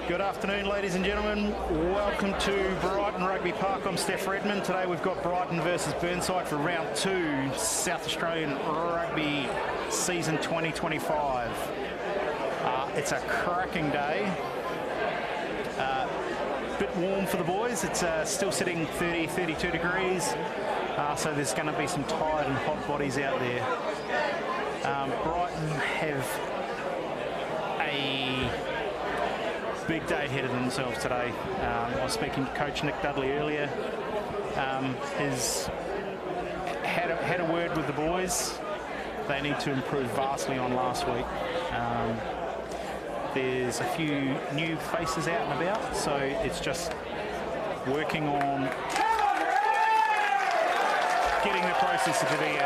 Good afternoon, ladies and gentlemen. Welcome to Brighton Rugby Park. I'm Steph Redmond. Today we've got Brighton versus Burnside for round 2, South Australian Rugby season 2025. It's a cracking day. Bit warm for the boys. It's still sitting 30, 32 degrees. So there's going to be some tired and hot bodies out there. Brighton have a big day ahead of themselves today. I was speaking to Coach Nick Dudley earlier. He's had a word with the boys. They need to improve vastly on last week. There's a few new faces out and about, so it's just working on getting the process together.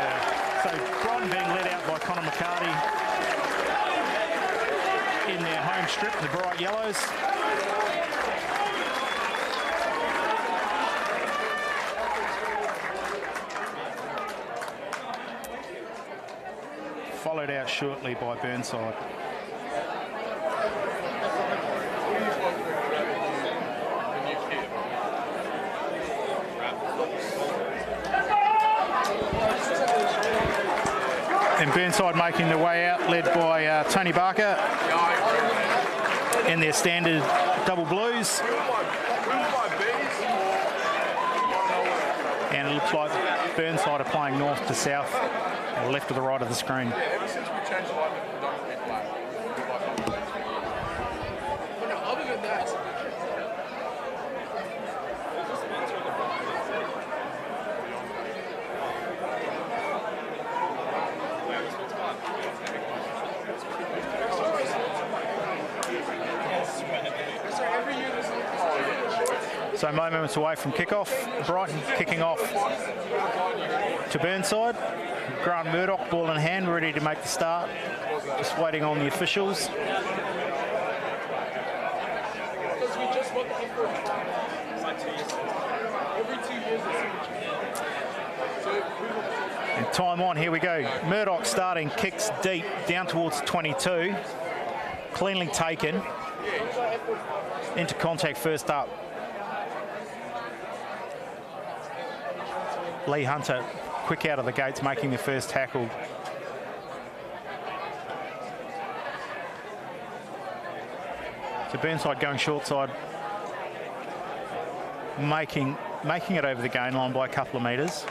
So Brighton being led out by Connor McCarty in their home strip, the bright yellows. Followed out shortly by Burnside. And Burnside making their way out, led by Tony Barker in their standard double blues. And it looks like Burnside are playing north to south, or left to the right of the screen. Other than that, So moments away from kickoff. Brighton kicking off to Burnside. Grant Murdoch, ball in hand, ready to make the start. Just waiting on the officials. And time on, here we go. Murdoch starting, kicks deep, down towards 22. Cleanly taken. Into contact first up. Lee Hunter, quick out of the gates, making the first tackle. So Burnside going short side, making it over the gain line by a couple of metres.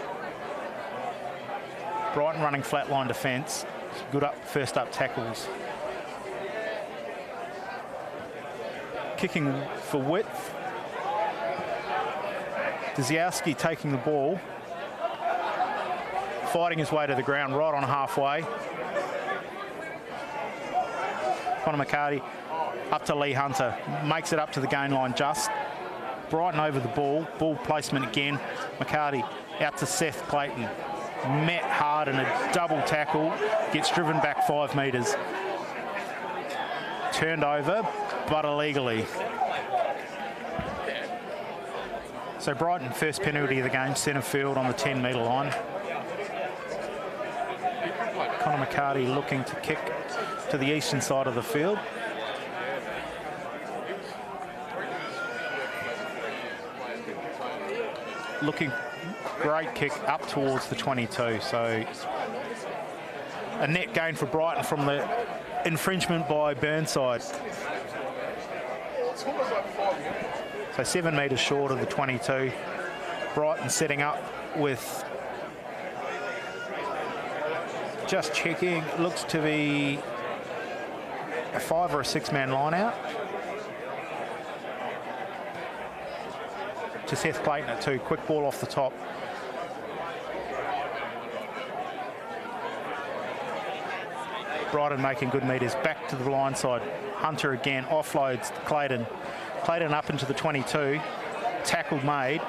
Brighton running flat line defence. Good first up tackles. Kicking for width. Dziarski taking the ball. Fighting his way to the ground right on halfway. Connor McCarty up to Lee Hunter. Makes it up to the gain line just. Brighton over the ball. Ball placement again. McCarty out to Seth Clayton. Met hard in a double tackle. Gets driven back 5 metres. Turned over, but illegally. So Brighton, first penalty of the game, centre field on the 10-metre line. Connor McCarty looking to kick to the eastern side of the field. Looking great kick up towards the 22. So a net gain for Brighton from the infringement by Burnside. So 7 metres short of the 22. Brighton setting up with, just checking, looks to be a 5 or a 6-man line out. To Seth Clayton at 2, quick ball off the top. Brighton making good metres, back to the blind side. Hunter again, offloads Clayton. Clayton up into the 22, tackle made.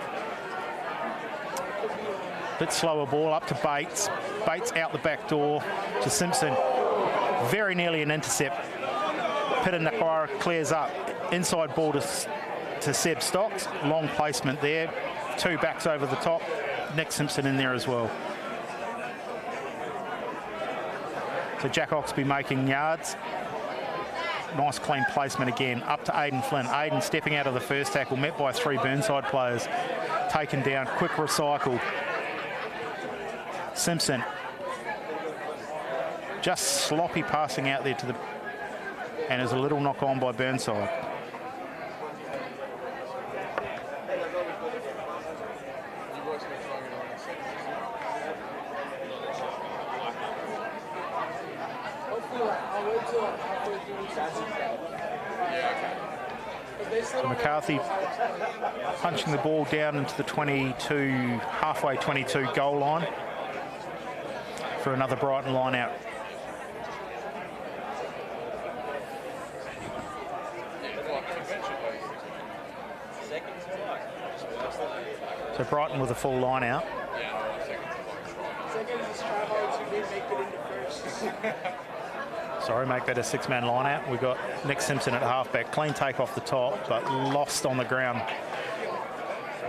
Bit slower ball up to Bates. Bates out the back door to Simpson. Very nearly an intercept. Pitanakwara clears up. Inside ball to Seb Stocks. Long placement there. 2 backs over the top. Nick Simpson in there as well. So Jack Oxby making yards. Nice clean placement again. Up to Aidan Flynn. Aidan stepping out of the first tackle. Met by 3 Burnside players. Taken down. Quick recycle. Simpson. Just sloppy passing out there to the... And there's a little knock on by Burnside. So McCarthy punching the ball down into the 22, halfway 22 goal line for another Brighton line out. So Brighton with a full line out. Sorry, make that a 6-man line out. We've got Nick Simpson at halfback. Clean take off the top, but lost on the ground.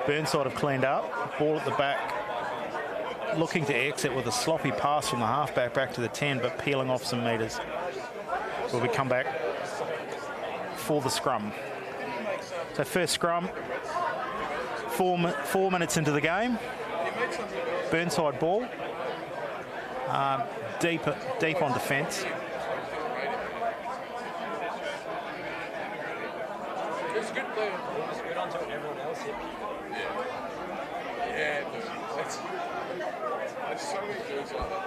Burnside have cleaned up. Ball at the back. Looking to exit with a sloppy pass from the halfback back to the 10, but peeling off some metres. Will we come back for the scrum? So first scrum, 4 minutes into the game. Burnside ball. Deep on defence.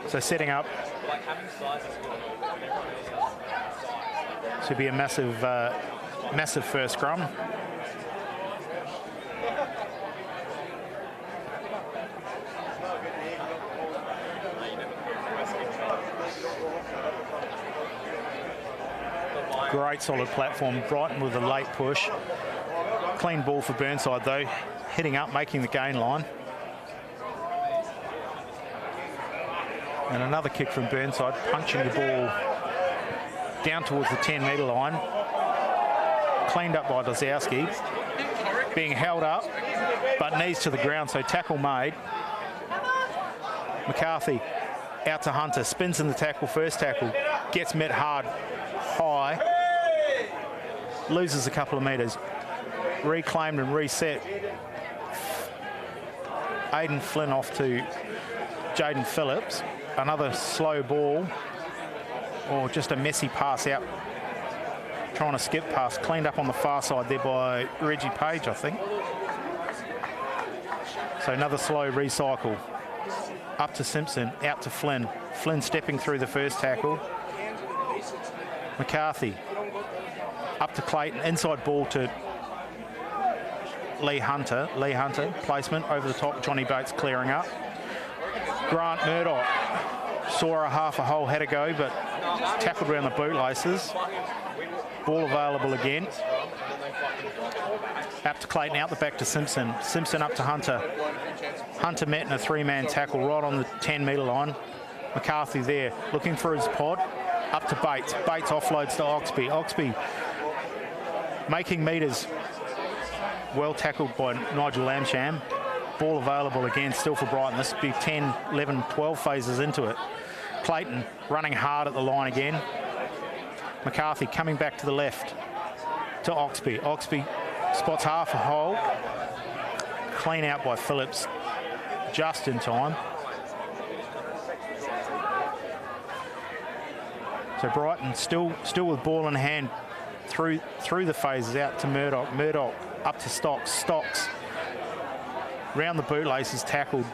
So setting up to be a massive first scrum. Great solid platform. Brighton with a late push. Clean ball for Burnside though. Hitting up, making the gain line. And another kick from Burnside, punching the ball down towards the 10-metre line. Cleaned up by Dozowski. Being held up, but knees to the ground, so tackle made. McCarthy out to Hunter, spins in the tackle, first tackle. Gets met hard, high. Loses a couple of metres. Reclaimed and reset. Aidan Flynn off to Jaden Phillips. Another slow ball, or just a messy pass out. Trying to skip past, cleaned up on the far side there by Reggie Page, I think. So another slow recycle. Up to Simpson, out to Flynn. Flynn stepping through the first tackle. McCarthy. Up to Clayton, inside ball to Lee Hunter. Lee Hunter, placement over the top, Johnny Bates clearing up. Grant Murdoch saw a half a hole, had a go, but tackled around the bootlaces. Ball available again. Up to Clayton, out the back to Simpson. Simpson up to Hunter. Hunter met in a 3-man tackle right on the 10-metre line. McCarthy there, looking for his pod. Up to Bates. Bates offloads to Oxby. Oxby making metres. Well tackled by Nigel Lamsham. Ball available again, still for Brighton. This will be 10, 11, 12 phases into it. Clayton running hard at the line again. McCarthy coming back to the left to Oxby. Oxby spots half a hole. Clean out by Phillips just in time. So Brighton still with ball in hand through the phases out to Murdoch. Murdoch up to Stocks. Stocks round the bootlaces, tackled.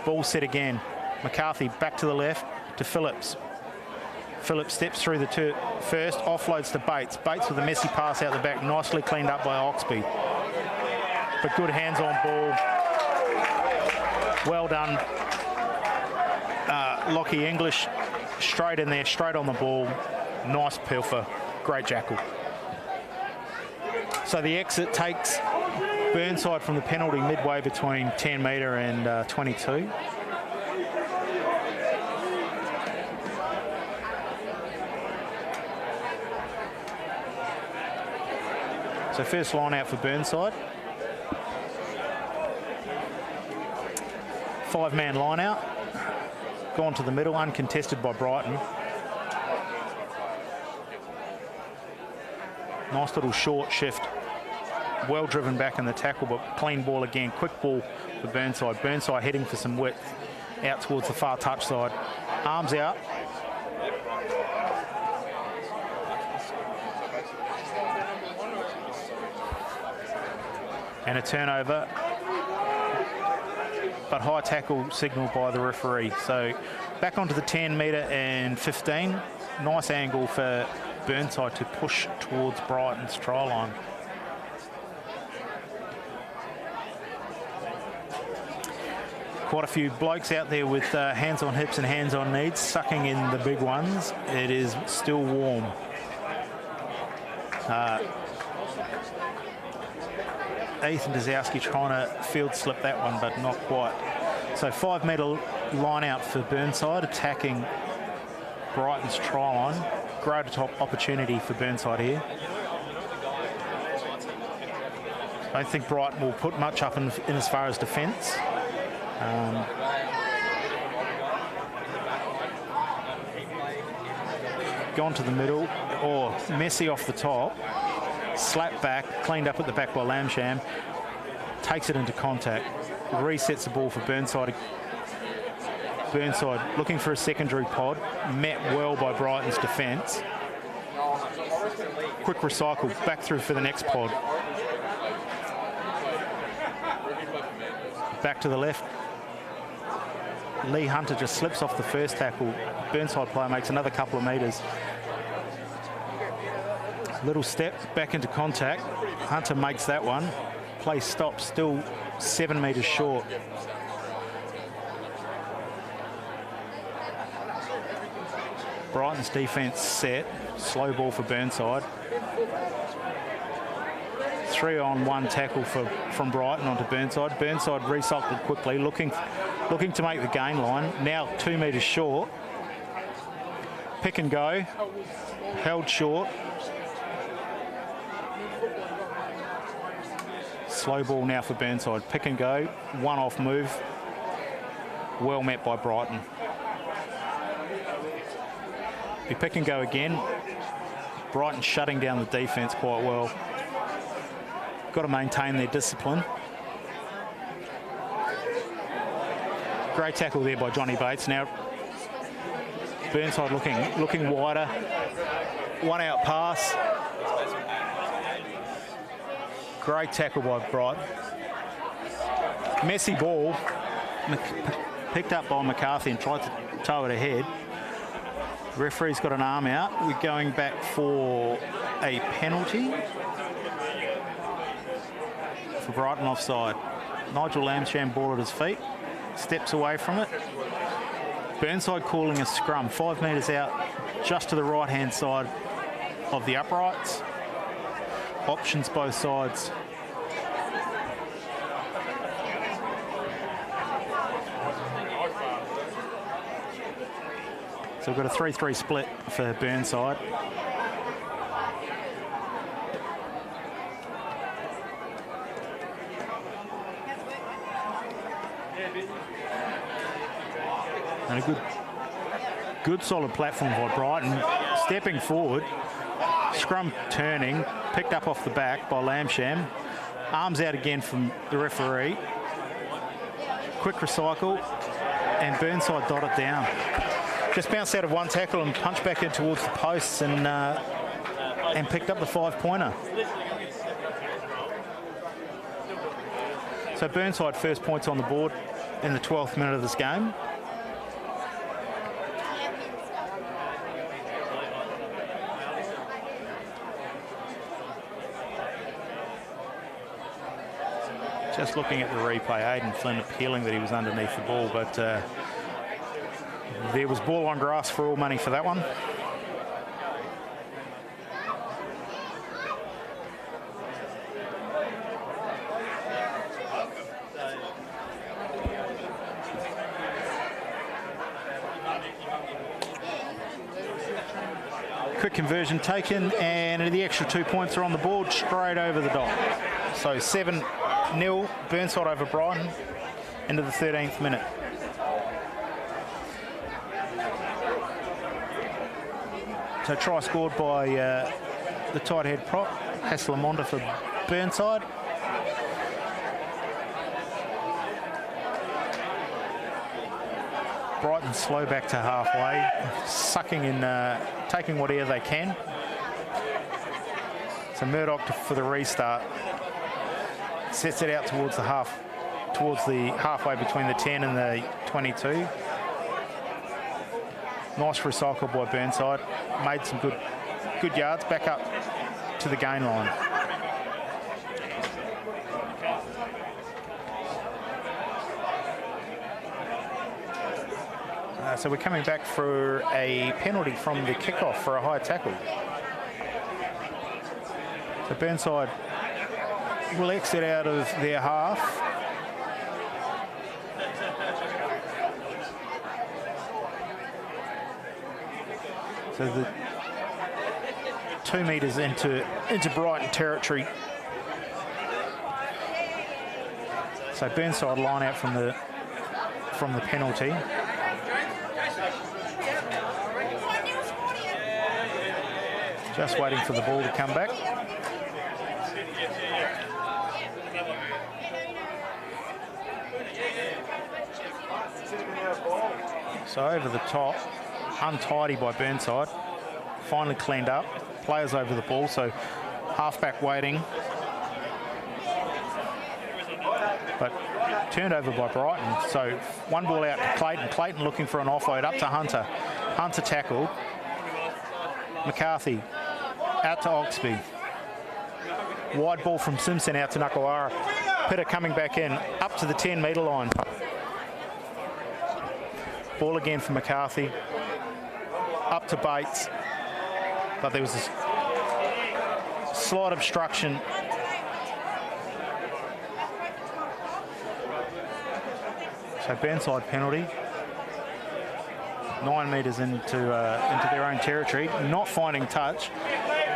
Ball set again. McCarthy back to the left to Phillips. Phillips steps through the first, offloads to Bates. Bates with a messy pass out the back, nicely cleaned up by Oxby. But good hands on ball. Well done. Lockie English straight in there, straight on the ball. Nice pilfer. Great jackal. So the exit takes Burnside from the penalty midway between 10 metre and 22. So first line out for Burnside. 5-man line out. Gone to the middle, uncontested by Brighton. Nice little short shift. Well driven back in the tackle, but clean ball again. Quick ball for Burnside. Burnside heading for some width out towards the far touch side. Arms out. And a turnover, but high tackle signalled by the referee. So back onto the 10 metre and 15. Nice angle for Burnside to push towards Brighton's try line. Quite a few blokes out there with hands on hips and hands on knees, sucking in the big ones. It is still warm. Ethan Dazowski trying to field slip that one, but not quite. So 5 metre line out for Burnside, attacking Brighton's try line. Great top opportunity for Burnside here. I don't think Brighton will put much up in as far as defence. Gone to the middle, or messy off the top. Slap back, cleaned up at the back by Lamsham. Takes it into contact. Resets the ball for Burnside. Burnside looking for a secondary pod. Met well by Brighton's defence. Quick recycle, back through for the next pod. Back to the left. Lee Hunter just slips off the first tackle. Burnside player makes another couple of metres. Little step back into contact. Hunter makes that one. Play stops, still 7 metres short. Brighton's defence set. Slow ball for Burnside. 3-on-1 tackle from Brighton onto Burnside. Burnside recycled quickly, looking to make the gain line. Now 2 metres short. Pick and go. Held short. Slow ball now for Burnside. Pick and go. One off move. Well met by Brighton. Be pick and go again. Brighton shutting down the defence quite well. Got to maintain their discipline. Great tackle there by Johnny Bates. Now Burnside looking wider. One out pass. Great tackle by Brighton. Messy ball. Picked up by McCarthy and tried to tow it ahead. Referee's got an arm out. We're going back for a penalty for Brighton offside. Nigel Lamsham ball at his feet. Steps away from it. Burnside calling a scrum. 5 metres out just to the right-hand side of the uprights. Options both sides. So we've got a 3-3 split for Burnside. And a Good solid platform by Brighton. Stepping forward, scrum turning, picked up off the back by Lamsham. Arms out again from the referee. Quick recycle, and Burnside dot it down. Just bounced out of one tackle and punched back in towards the posts and picked up the 5-pointer. So Burnside first points on the board in the 12th minute of this game. Just looking at the replay, Aidan Flynn appealing that he was underneath the ball, but there was ball on grass for all money for that one. Quick conversion taken, and the extra 2 points are on the board straight over the dot. So 7-0 Burnside over Brighton into the 13th minute. So try scored by the tight head prop, Hasselamonda for Burnside. Brighton slow back to halfway, sucking in, taking whatever they can. So Murdoch for the restart. Sets it out towards the halfway between the 10 and the 22. Nice recycle by Burnside. Made some good yards back up to the gain line. So we're coming back for a penalty from the kickoff for a high tackle. So Burnside will exit out of their half. So the 2 metres into Brighton territory. So Burnside line out from the penalty. Just waiting for the ball to come back. So over the top, untidy by Burnside. Finally cleaned up. Players over the ball, so halfback waiting. But turned over by Brighton. So one ball out to Clayton. Clayton looking for an offload up to Hunter. Hunter tackled. McCarthy out to Oxby. Wide ball from Simpson out to Nakawara. Pitter coming back in, up to the 10-metre line. Ball again for McCarthy. Up to Bates. But there was a slight obstruction. So Burnside penalty. 9 metres into their own territory. Not finding touch.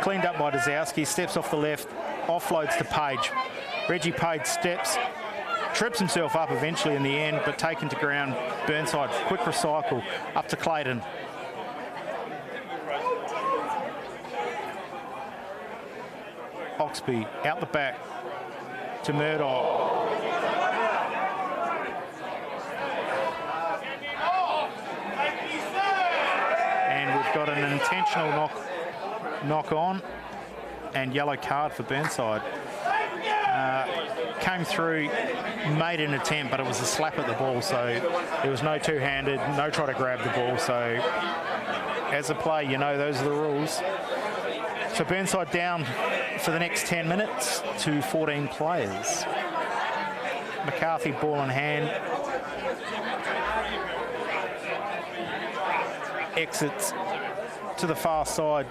Cleaned up by Dazowski. Steps off the left. Offloads to Page. Reggie Page steps. Trips himself up eventually in the end, but taken to ground. Burnside, quick recycle. Up to Clayton. Oxby out the back to Murdoch. And we've got an intentional knock on and yellow card for Burnside. Came through, made an attempt, but it was a slap at the ball, so there was no two-handed, no try to grab the ball. So as a play, you know those are the rules. So Burnside down for the next 10 minutes to 14 players. McCarthy ball in hand. Exits to the far side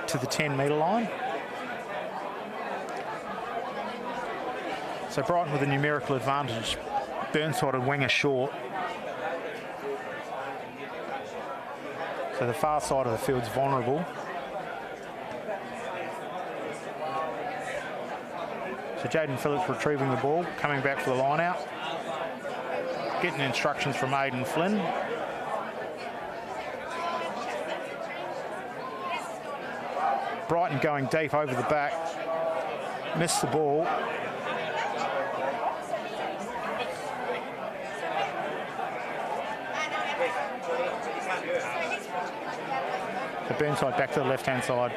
to the 10-metre line. So Brighton with a numerical advantage. Burnside and winger short. So the far side of the field's vulnerable. So Jaden Phillips retrieving the ball, coming back for the line out. getting instructions from Aidan Flynn. Brighton going deep over the back. Missed the ball. The Burnside back to the left-hand side.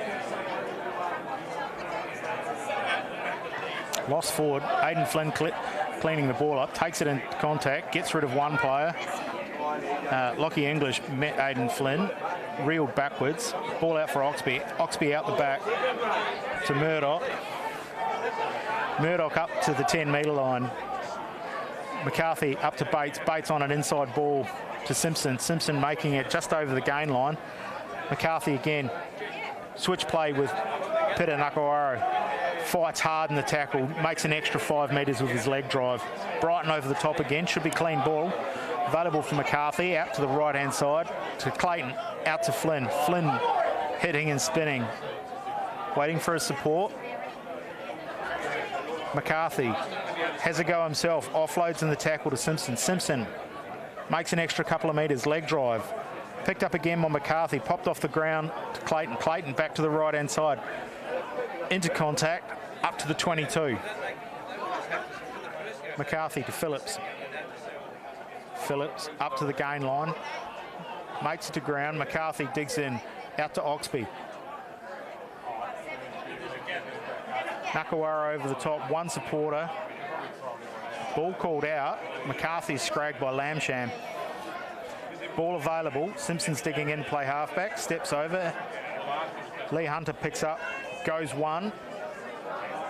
Lost forward. Aidan Flynn cleaning the ball up, takes it in contact, gets rid of one player. Lockie English met Aidan Flynn, reeled backwards, ball out for Oxby. Oxby out the back to Murdoch. Murdoch up to the 10-metre line. McCarthy up to Bates. Bates on an inside ball to Simpson. Simpson making it just over the gain line. McCarthy again. Switch play with Peter Nakawaro. Fights hard in the tackle, makes an extra 5 metres with his leg drive. Brighton over the top again, should be clean ball. Available for McCarthy, out to the right-hand side, to Clayton, out to Flynn. Flynn hitting and spinning, waiting for his support. McCarthy has a go himself, offloads in the tackle to Simpson. Simpson makes an extra couple of metres, leg drive. Picked up again by McCarthy, popped off the ground to Clayton. Clayton back to the right-hand side. Into contact, up to the 22. McCarthy to Phillips. Phillips up to the gain line. Makes it to ground. McCarthy digs in, out to Oxby. Nakawara over the top, one supporter. Ball called out. McCarthy scragged by Lamsham. Ball available. Simpson's digging in, play halfback, steps over. Lee Hunter picks up, goes one,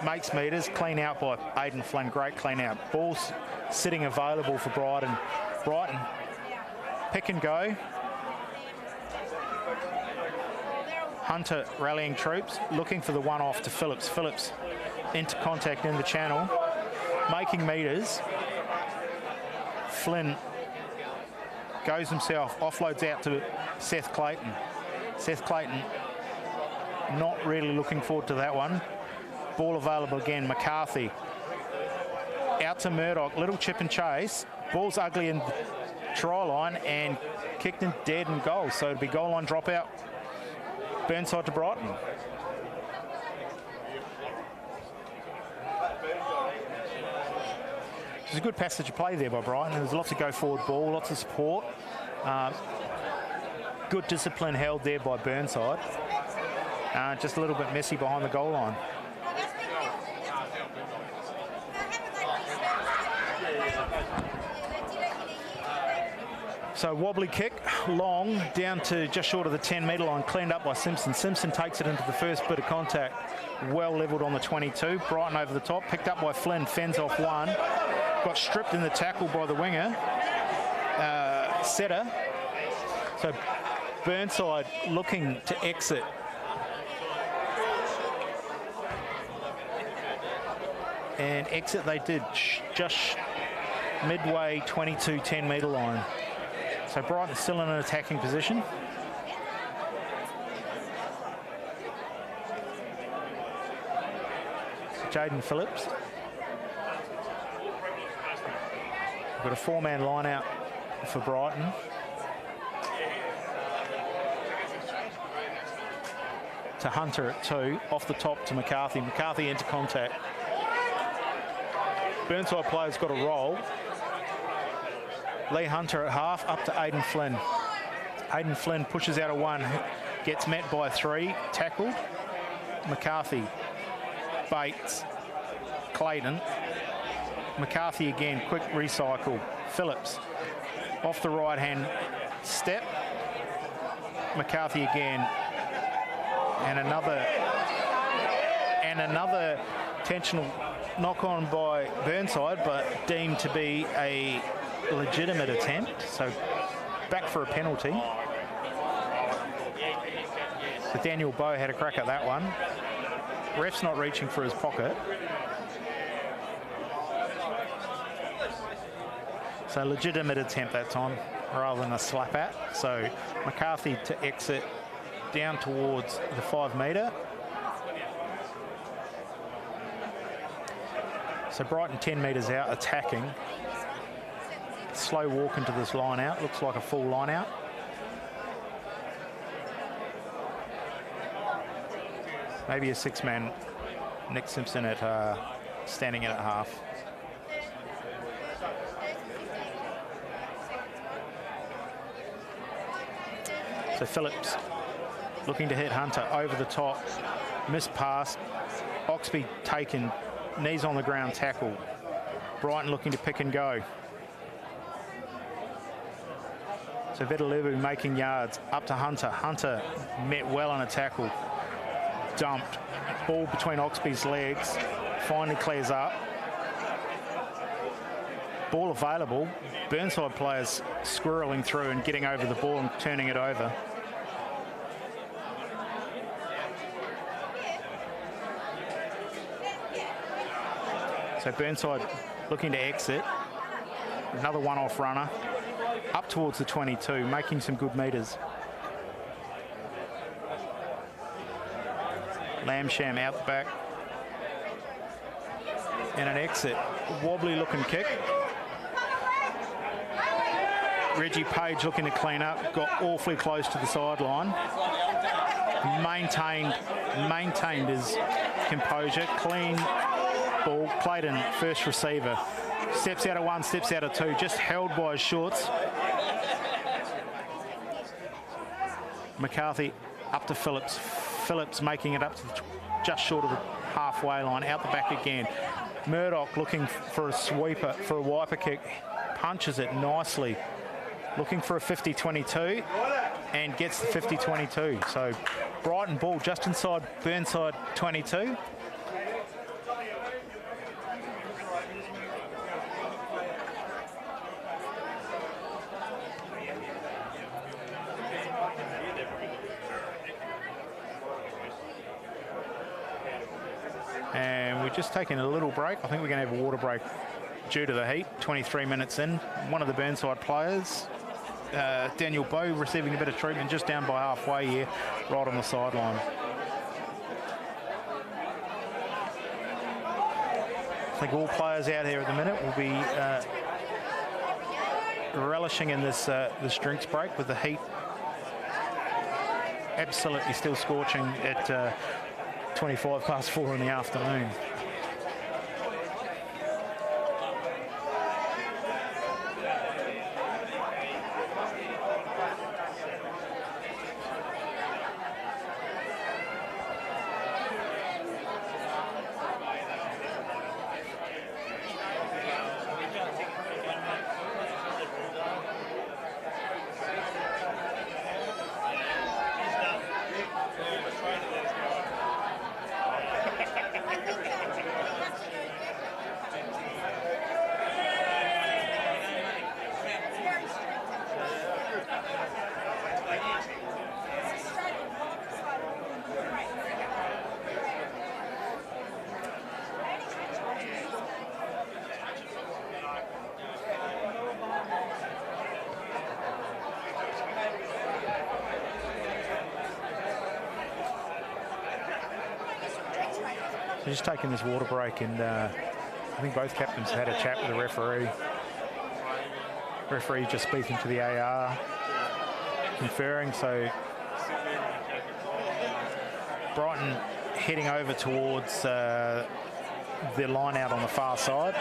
makes metres, clean out by Aidan Flynn, great clean out. Ball's sitting available for Brighton. Brighton, pick and go. Hunter rallying troops, looking for the one off to Phillips. Phillips into contact in the channel, making metres. Flynn goes himself, offloads out to Seth Clayton. Seth Clayton not really looking forward to that one. Ball available again, McCarthy. Out to Murdoch, little chip and chase. Ball's ugly in the try line and kicked in dead and goal. So it'll be goal line dropout. Burnside to Brighton. It's a good passage of play there by Brighton. There's lots of go forward ball, lots of support. Good discipline held there by Burnside. Just a little bit messy behind the goal line. So wobbly kick, long, down to just short of the 10-metre line, cleaned up by Simpson. Simpson takes it into the first bit of contact, well levelled on the 22. Brighton over the top, picked up by Flynn, fends off one. Got stripped in the tackle by the winger, setter. So Burnside looking to exit. And exit they did, just midway 22 10-metre line. So Brighton still in an attacking position. Jaden Phillips. We've got a 4-man line out for Brighton. To Hunter at 2, off the top to McCarthy. McCarthy into contact. Burnside players got a roll. Lee Hunter at half, up to Aidan Flynn. Aidan Flynn pushes out a 1, gets met by 3, tackled. McCarthy, Bates, Clayton. McCarthy again, quick recycle. Phillips, off the right-hand step. McCarthy again. And another intentional knock-on by Burnside, but deemed to be a legitimate attempt, so back for a penalty. So Daniel Bowe had a crack at that one. Ref's not reaching for his pocket. So legitimate attempt that time, rather than a slap at. So McCarthy to exit down towards the 5-metre. So Brighton 10 metres out, attacking. slow walk into this line out. Looks like a full line out. Maybe a 6-man. Nick Simpson at standing in at half. So Phillips looking to hit Hunter over the top. Missed pass. Oxby taken. Knees on the ground tackle. Brighton looking to pick and go. So Vedelevu making yards. Up to Hunter. Hunter met well on a tackle. Dumped. Ball between Oxby's legs. Finally clears up. Ball available. Burnside players squirreling through and getting over the ball and turning it over. So Burnside looking to exit. Another one-off runner. Up towards the 22, making some good metres. Lamsham out the back. And an exit. Wobbly looking kick. Reggie Page looking to clean up. Got awfully close to the sideline. Maintained his composure. Clean ball. Played in first receiver. Steps out of one, steps out of two. Just held by his shorts. McCarthy up to Phillips. Phillips making it up to just short of the halfway line. Out the back again. Murdoch looking for a sweeper, for a wiper kick. Punches it nicely. Looking for a 50-22 and gets the 50-22. So Brighton ball just inside Burnside 22. And we're just taking a little break. I think we're going to have a water break due to the heat. 23 minutes in. One of the Burnside players, Daniel Bowe, receiving a bit of treatment just down by halfway here, right on the sideline. I think all players out here at the minute will be relishing in this drinks break with the heat absolutely still scorching at 25 past 4 in the afternoon. So just taking this water break, and I think both captains had a chat with the referee. Referee just speaking to the AR, conferring. So Brighton heading over towards the line out on the far side.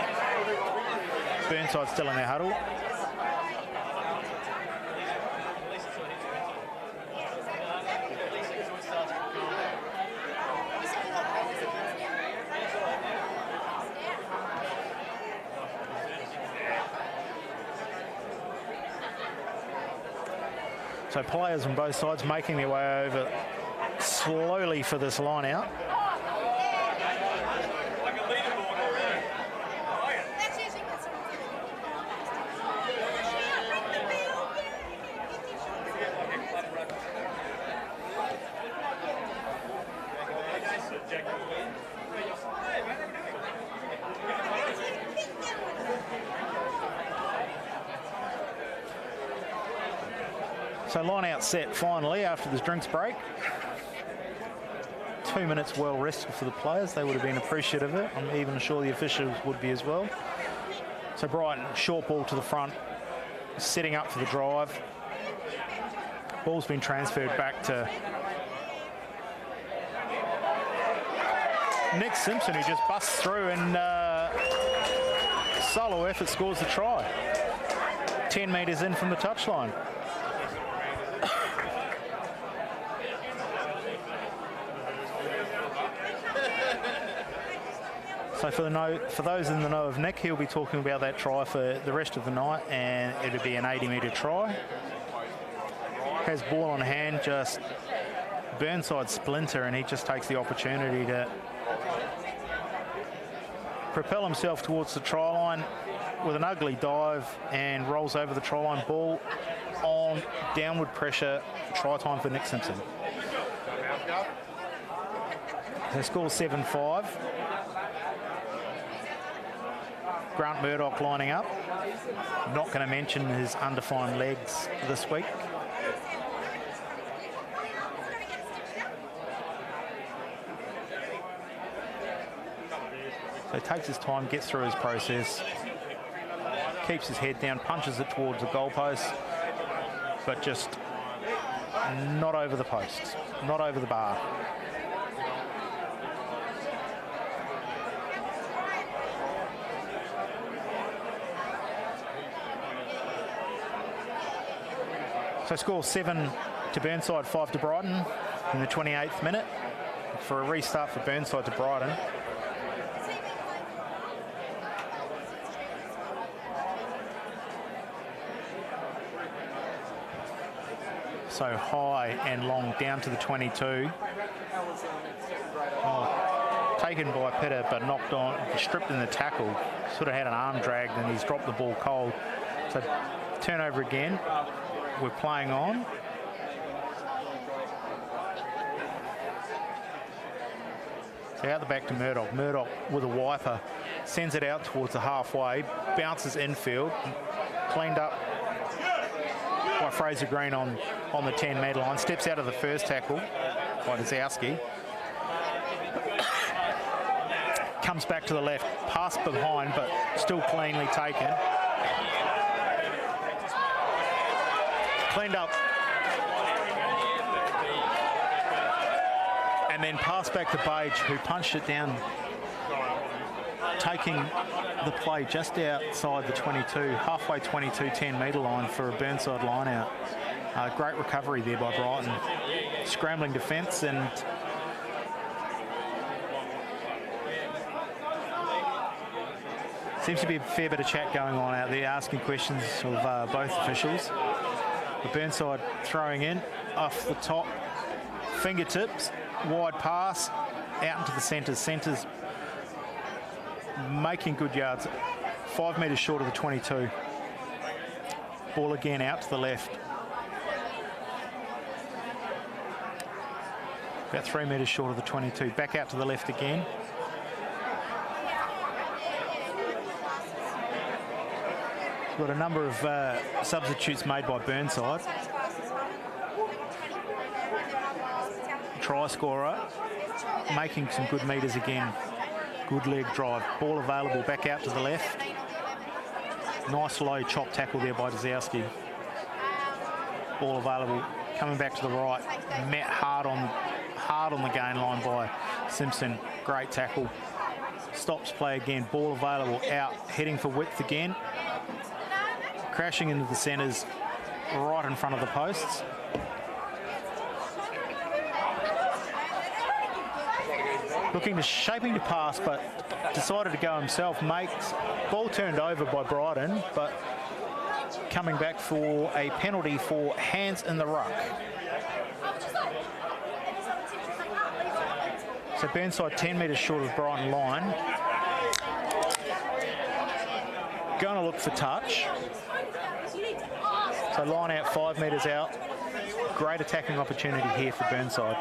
Burnside still in their huddle. So players on both sides making their way over slowly for this line out. So line out set finally after this drinks break. 2 minutes well rested for the players. They would have been appreciative of it. I'm even sure the officials would be as well. So Brighton, short ball to the front. setting up for the drive. Ball's been transferred back to Nick Simpson, who just busts through and solo effort scores the try. 10 metres in from the touchline. So for those in the know of Nick, he'll be talking about that try for the rest of the night, and it'll be an 80-metre try. Has ball on hand, just Burnside splinter, and he just takes the opportunity to propel himself towards the try line with an ugly dive and rolls over the try line. Ball on downward pressure, try time for Nick Simpson. The score 7-5. Grant Murdoch lining up. Not going to mention his undefined legs this week. So he takes his time, gets through his process, keeps his head down, punches it towards the goalpost, but just not over the post, not over the bar. So score 7 to Burnside, 5 to Brighton in the 28th minute for a restart for Burnside to Brighton. So high and long down to the 22. Oh, taken by Pitter, but knocked on, stripped in the tackle. Sort of had an arm dragged and he's dropped the ball cold. So turnover again. We're playing on. So out the back to Murdoch. Murdoch with a wiper sends it out towards the halfway, bounces infield, cleaned up by Fraser Green on the 10-metre line, steps out of the first tackle by Dazowski. Comes back to the left, pass behind, but still cleanly taken. Cleaned up. And then pass back to Page, who punched it down, taking the play just outside the 22, halfway 22, 10-metre line for a Burnside line-out. Great recovery there by Brighton. Scrambling defence and seems to be a fair bit of chat going on out there, asking questions of both officials. The Burnside throwing in off the top, fingertips, wide pass, out into the centres. Centres making good yards, 5 metres short of the 22. Ball again out to the left. About 3 metres short of the 22. Back out to the left again. Got a number of substitutes made by Burnside. Try scorer, making some good metres again. Good leg drive. Ball available back out to the left. Nice low chop tackle there by Dazowski. Ball available, coming back to the right. Met hard on the gain line by Simpson. Great tackle. Stops play again. Ball available out, heading for width again. Crashing into the centres, right in front of the posts. Shaping to pass, but decided to go himself. Makes ball turned over by Brighton, but coming back for a penalty for hands in the ruck. So Burnside 10 metres short of Brighton line. Going to look for touch. So line out 5 metres out. Great attacking opportunity here for Burnside.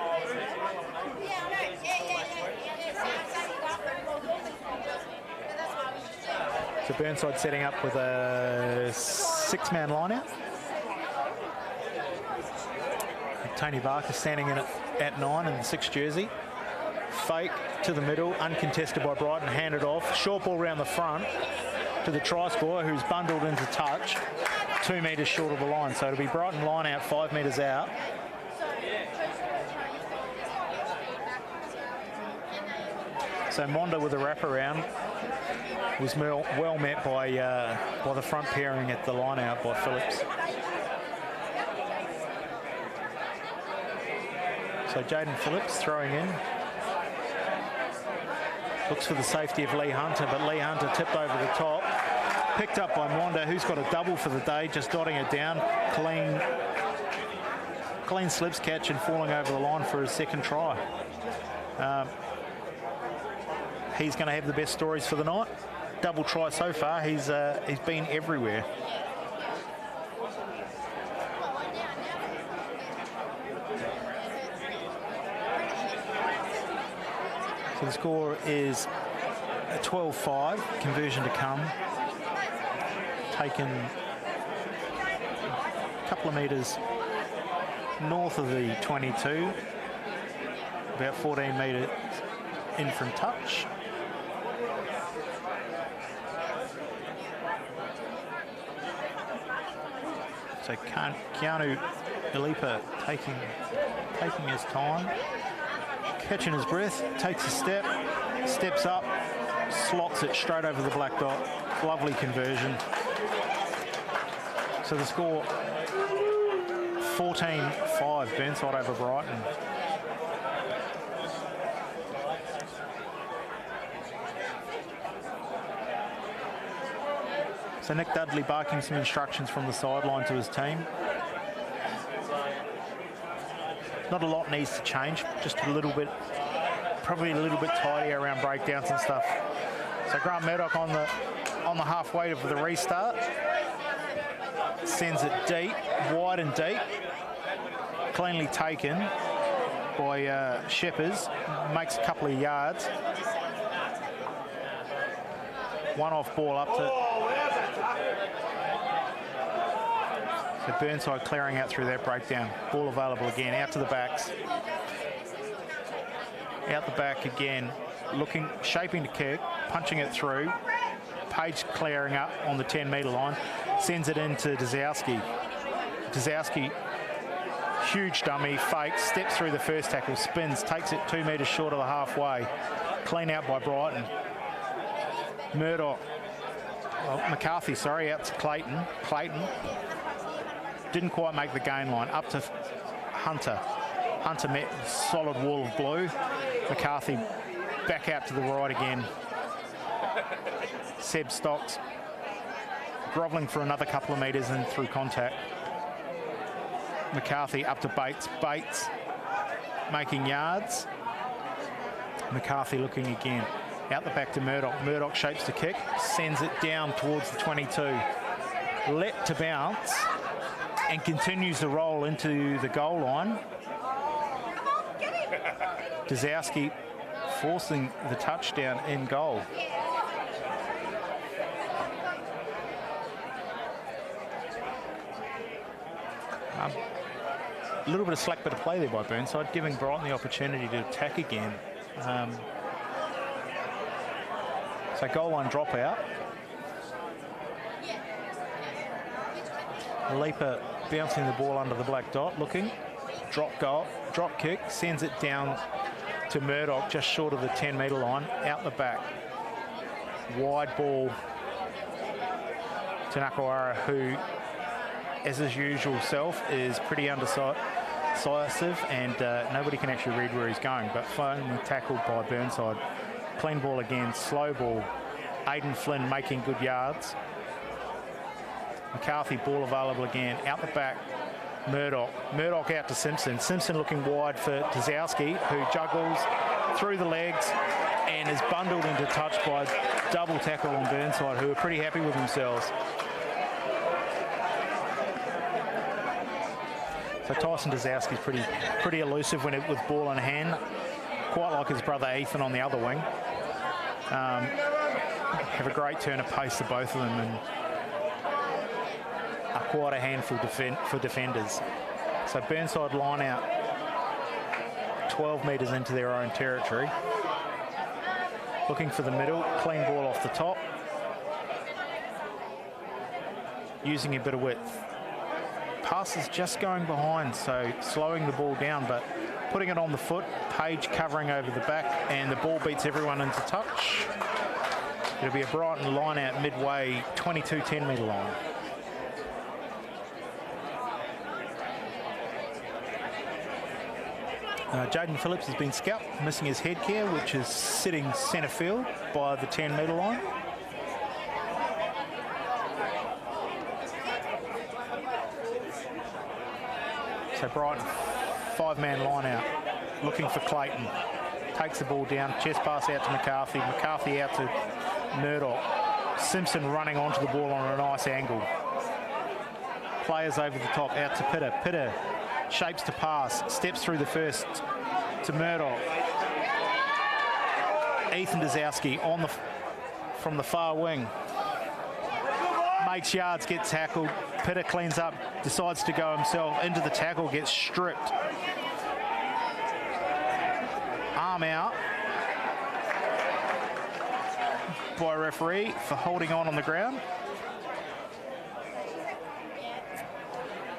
So Burnside setting up with a 6-man line out. Tony Barker standing in at 9 in the 6 jersey. Fake to the middle, uncontested by Brighton, handed off. Short ball round the front to the try scorer, who's bundled into touch. 2 metres short of the line. So it'll be Brighton line out 5 metres out. So Monda with a wraparound was well met by the front pairing at the line out by Phillips. So Jaden Phillips throwing in. Looks for the safety of Lee Hunter, but Lee Hunter tipped over the top. Picked up by Monda, who's got a double for the day, just dotting it down. Clean slips catch and falling over the line for his second try. He's going to have the best stories for the night. Double try so far. He's been everywhere. So the score is a 12-5, conversion to come. Taken a couple of metres north of the 22, about 14 metres in from touch. So Keanu Ilipa taking his time, catching his breath, takes a step, steps up, slots it straight over the black dot. Lovely conversion. So the score 14-5, Burnside over Brighton. So Nick Dudley barking some instructions from the sideline to his team. Not a lot needs to change, just a little bit, probably a little bit tidier around breakdowns and stuff. So Grant Murdoch on the halfway of the restart. Sends it deep, wide and deep. Cleanly taken by Sheppers. Makes a couple of yards. One off ball up to... So Burnside clearing out through that breakdown. Ball available again, out to the backs. Out the back again. Looking, shaping to kick, punching it through. Page clearing up on the 10-metre line. Sends it into Dazowski. Dazowski, huge dummy, fakes, steps through the first tackle, spins, takes it 2 metres short of the halfway. Clean out by Brighton. McCarthy, sorry, out to Clayton. Clayton didn't quite make the gain line. Up to Hunter. Hunter met solid wall of blue. McCarthy back out to the right again. Seb Stocks grovelling for another couple of metres and through contact. McCarthy up to Bates. Bates making yards. McCarthy looking again. Out the back to Murdoch. Murdoch shapes the kick, sends it down towards the 22. Let to bounce and continues to roll into the goal line. Dazowski forcing the touchdown in goal. A little bit of slack bit of play there by Burnside, giving Brighton the opportunity to attack again. So goal line dropout. Leaper bouncing the ball under the black dot, looking. Drop kick, sends it down to Murdoch, just short of the 10-metre line, out the back. Wide ball to Nakawara, who, as his usual self, is pretty decisive and nobody can actually read where he's going, but finally tackled by Burnside. Clean ball again, slow ball. Aidan Flynn making good yards. McCarthy, ball available again, out the back. Murdoch out to Simpson. Simpson looking wide for Dazowski, who juggles through the legs and is bundled into touch by double tackle on Burnside, who are pretty happy with themselves. So Tyson Dazowski's pretty elusive with ball in hand, quite like his brother Ethan on the other wing. Have a great turn of pace to both of them and are quite a handful for defenders. So Burnside line out 12 metres into their own territory. Looking for the middle, clean ball off the top. using a bit of width. Pass is just going behind, so slowing the ball down, but putting it on the foot. Page covering over the back, and the ball beats everyone into touch. It'll be a Brighton line out midway, 22 10-metre line. Jaden Phillips has been scalped, missing his headgear, which is sitting centre field by the 10-metre line. So Brighton, 5-man line out, looking for Clayton. Takes the ball down, chest pass out to McCarthy. McCarthy out to Murdoch. Simpson running onto the ball on a nice angle. Players over the top, out to Pitter. Pitter shapes to pass, steps through the first to Murdoch. Ethan Dazowski on from the far wing. Makes yards, gets tackled. Pitter cleans up, decides to go himself into the tackle, gets stripped. Arm out by referee for holding on the ground.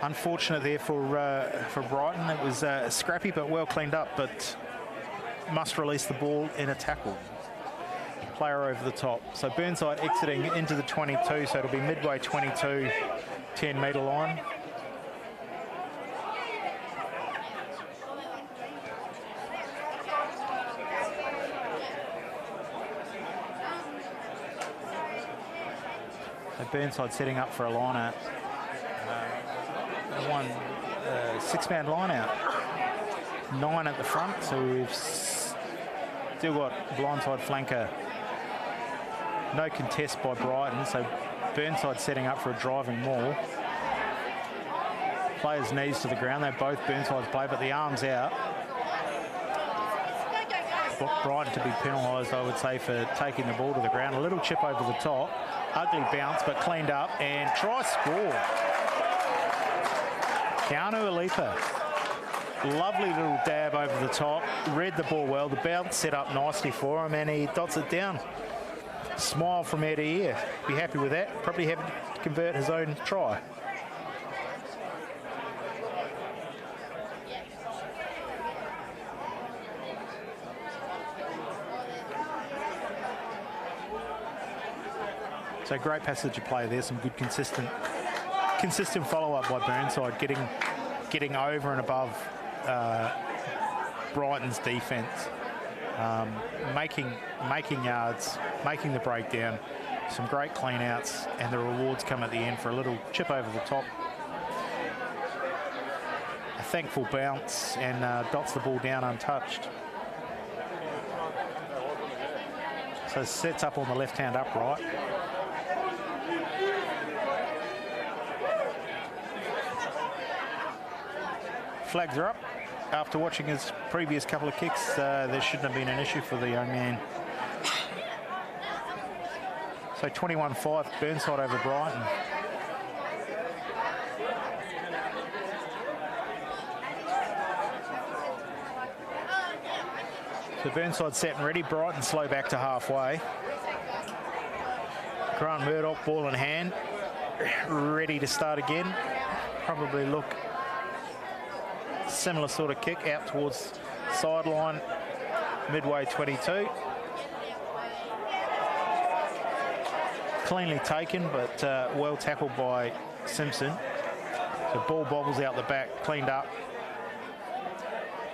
Unfortunate there for Brighton. It was scrappy but well cleaned up, but must release the ball in a tackle. Player over the top. So Burnside exiting into the 22, so it'll be midway 22, 10-metre line. So Burnside setting up for a line out. One 6-man line out. 9 at the front, so we've still got blindside flanker. No contest by Brighton, so Burnside setting up for a driving maul. Players' knees to the ground. They both Burnside's play, but the arm's out. Brighton to be penalised, I would say, for taking the ball to the ground. A little chip over the top. Ugly bounce, but cleaned up, and try score. Keanu Alipa. Lovely little dab over the top. Read the ball well. The bounce set up nicely for him, and he dots it down. Smile from ear to ear. Be happy with that. Probably happy to convert his own try. So great passage of play there. Some good consistent follow-up by Burnside, getting over and above Brighton's defence. Making yards, making the breakdown, some great clean outs, and the rewards come at the end for a little chip over the top. A thankful bounce, and dots the ball down untouched. So sets up on the left-hand upright. Flags are up. After watching his previous couple of kicks, there shouldn't have been an issue for the young man. So 21-5, Burnside over Brighton. So Burnside set and ready. Brighton slow back to halfway. Grant Murdoch, ball in hand, ready to start again. Probably look similar sort of kick out towards sideline, midway 22. Cleanly taken, but well tackled by Simpson. The ball bobbles out the back, cleaned up.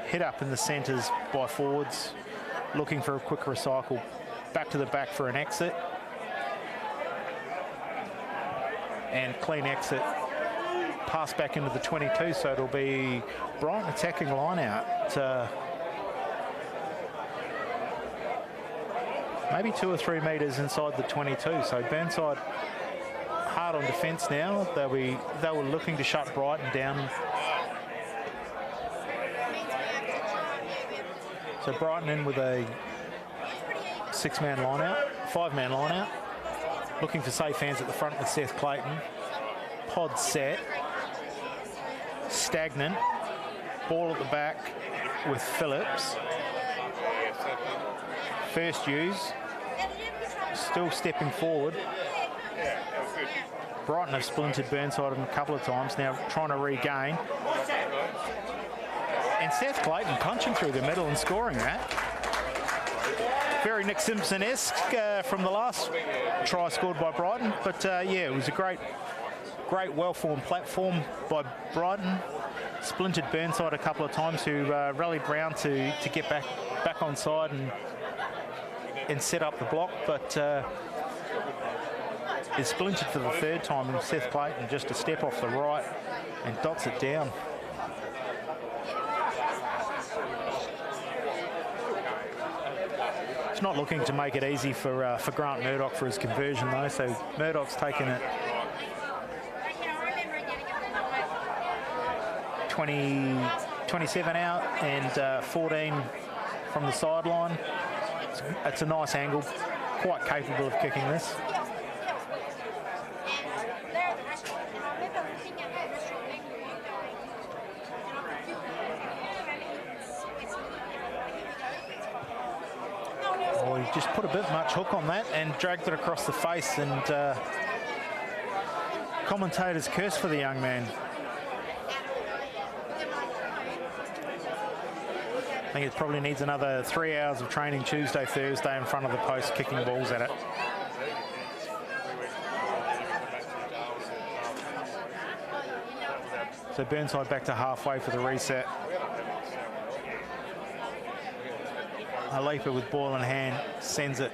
Hit up in the centres by forwards, looking for a quick recycle. Back to the back for an exit. And clean exit. Pass back into the 22, so it'll be Brighton attacking line out. Maybe 2 or 3 metres inside the 22. So Burnside hard on defence now. They were looking to shut Brighton down. So Brighton in with a 6-man line out, 5-man line out. Looking for safe hands at the front with Seth Clayton. Pod set. Stagnant. Ball at the back with Phillips. First use. Still stepping forward. Brighton have splintered Burnside a couple of times, now trying to regain. And South Clayton punching through the middle and scoring that. Very Nick Simpson-esque from the last try scored by Brighton. But yeah, it was a great well-formed platform by Brighton. Splintered Burnside a couple of times, who rallied round to get back on side and set up the block. But it's splintered for the third time, and Seth Clayton just a step off the right and dots it down. It's not looking to make it easy for Grant Murdoch for his conversion though, so Murdoch's taken it 27 out and 14 from the sideline. It's a nice angle, quite capable of kicking this. Oh, he just put a bit much hook on that and dragged it across the face, and commentators curse for the young man. I think it probably needs another 3 hours of training Tuesday, Thursday in front of the post, kicking balls at it. So Burnside back to halfway for the reset. Alipa with ball in hand sends it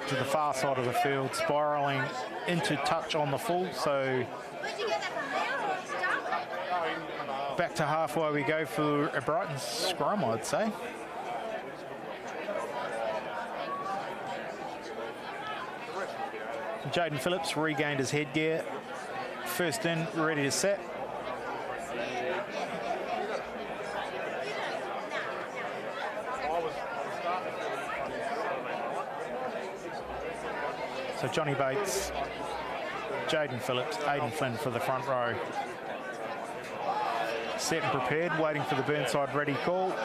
to the far side of the field, spiralling into touch on the full. So back to halfway we go for a Brighton scrum, I'd say. Jaden Phillips regained his headgear. First in, ready to set. So Johnny Bates, Jaden Phillips, Aidan Flynn for the front row. Set and prepared, waiting for the Burnside ready call.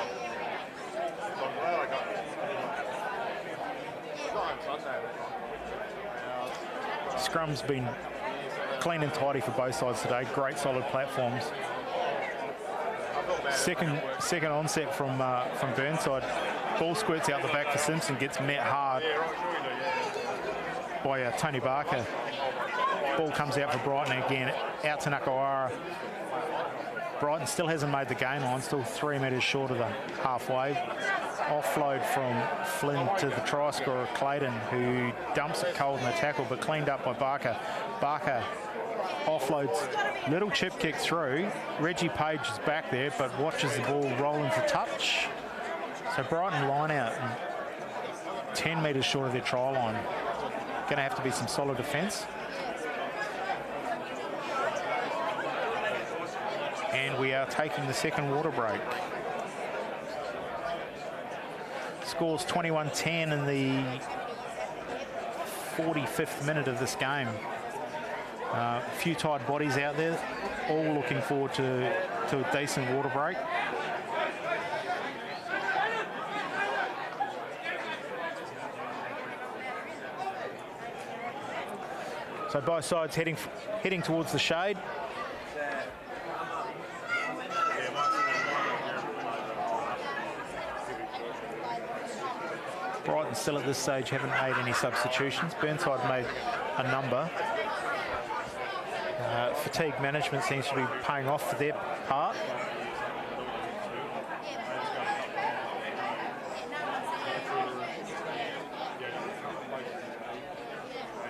Scrum's been clean and tidy for both sides today. Great solid platforms. Second onset from Burnside. Ball squirts out the back for Simpson, gets met hard by Tony Barker. Ball comes out for Brighton again, out to Nakawara. Brighton still hasn't made the game line, still 3 metres short of the halfway. Offload from Flynn to the try scorer, Clayton, who dumps it cold in the tackle, but cleaned up by Barker. Barker offloads, little chip kick through. Reggie Page is back there, but watches the ball roll into touch. So Brighton line out and 10 metres short of their try line. Going to have to be some solid defence. And we are taking the second water break. Scores 21-10 in the 45th minute of this game. A few tired bodies out there, all looking forward to a decent water break. So both sides heading towards the shade. Brighton still at this stage haven't made any substitutions. Burnside made a number. Fatigue management seems to be paying off for their part.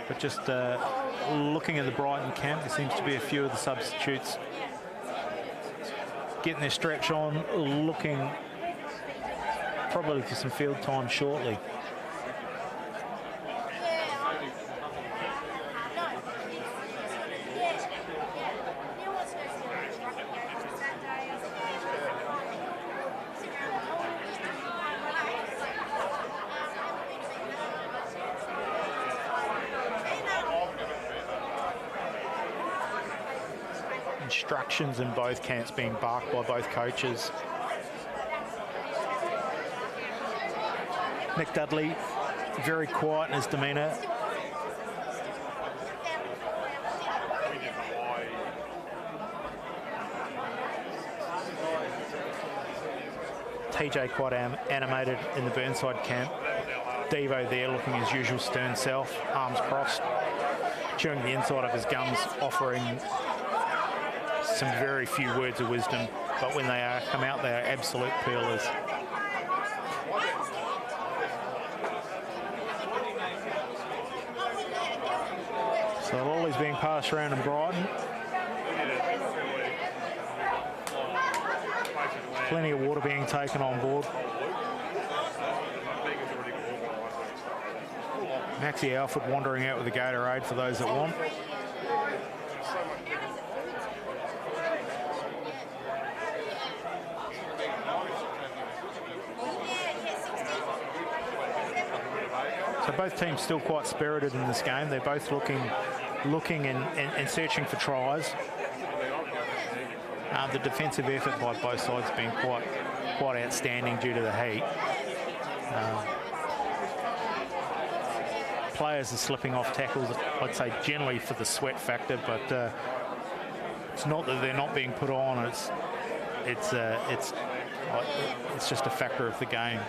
But just looking at the Brighton camp, there seems to be a few of the substitutes getting their stretch on, looking probably for some field time shortly. Instructions in both camps being barked by both coaches. Nick Dudley, very quiet in his demeanour. PJ quite animated in the Burnside camp. Devo there looking as usual stern self, arms crossed, chewing the inside of his gums, offering some very few words of wisdom, but when they come out, they are absolute pearlers. So the lolly's being passed around in Brighton. Plenty of water being taken on board. Maxie Alford wandering out with the Gatorade for those that want. So both teams still quite spirited in this game. They're both looking and searching for tries. The defensive effort by both sides has been quite outstanding due to the heat. Players are slipping off tackles, I'd say generally for the sweat factor, but it's not that they're not being put on. It's just a factor of the game.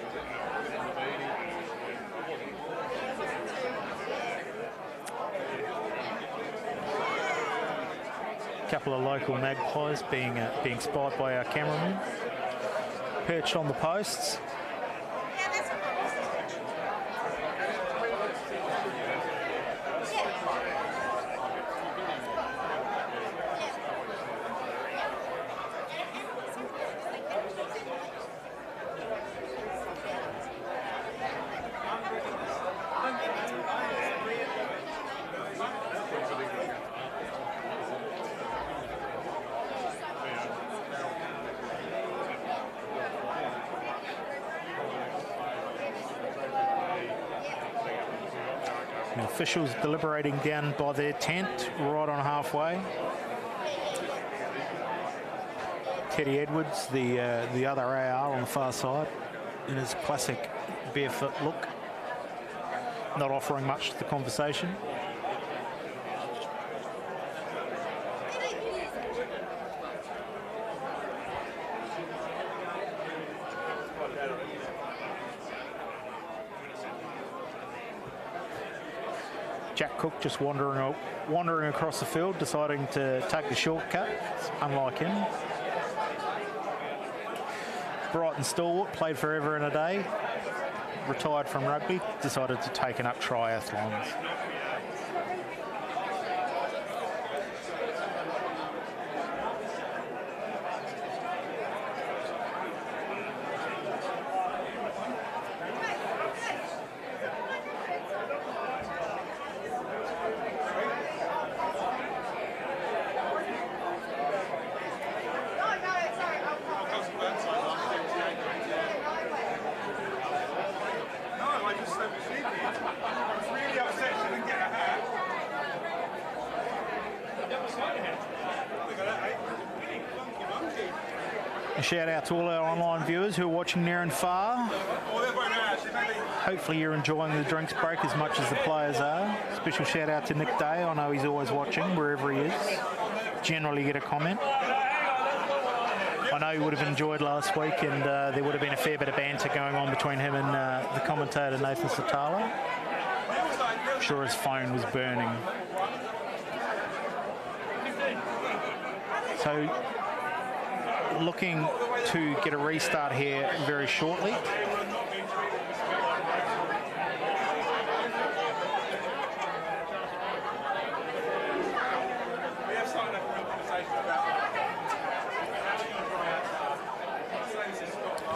Couple of local magpies being spied by our cameraman, perched on the posts. The officials deliberating down by their tent, right on halfway. Teddy Edwards, the other AR on the far side, in his classic barefoot look, not offering much to the conversation. Jack Cook just wandering across the field, deciding to take the shortcut, unlike him. Brighton stalwart, played forever and a day, retired from rugby, decided to take up triathlons. A shout out to all our online viewers who are watching near and far. Hopefully you're enjoying the drinks break as much as the players are. Special shout out to Nick Day. I know he's always watching wherever he is. Generally get a comment. I know he would have enjoyed last week, and there would have been a fair bit of banter going on between him and the commentator Nathan Satala. I'm sure his phone was burning. So looking to get a restart here very shortly.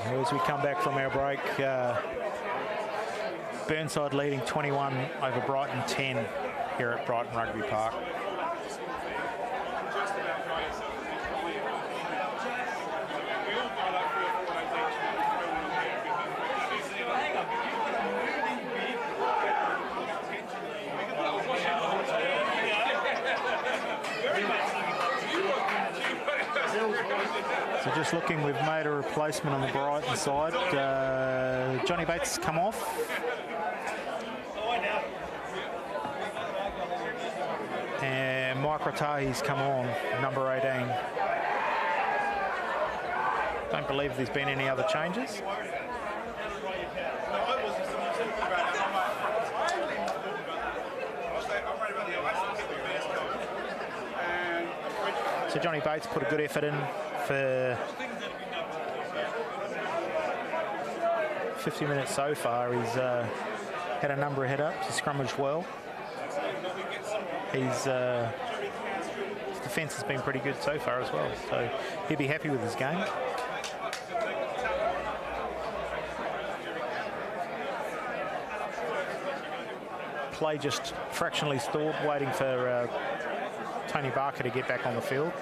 As we come back from our break, Burnside leading 21 over Brighton 10 here at Brighton Rugby Park. So just looking, we've made a replacement on the Brighton side. Johnny Bates has come off. And Mike Ratahi's come on, number 18. Don't believe there's been any other changes. So Johnny Bates put a good effort in for 50 minutes so far. He's had a number of hit-ups, he's scrummaged well. His defence has been pretty good so far as well, so he'll be happy with his game. Play just fractionally stalled, waiting for Tony Barker to get back on the field.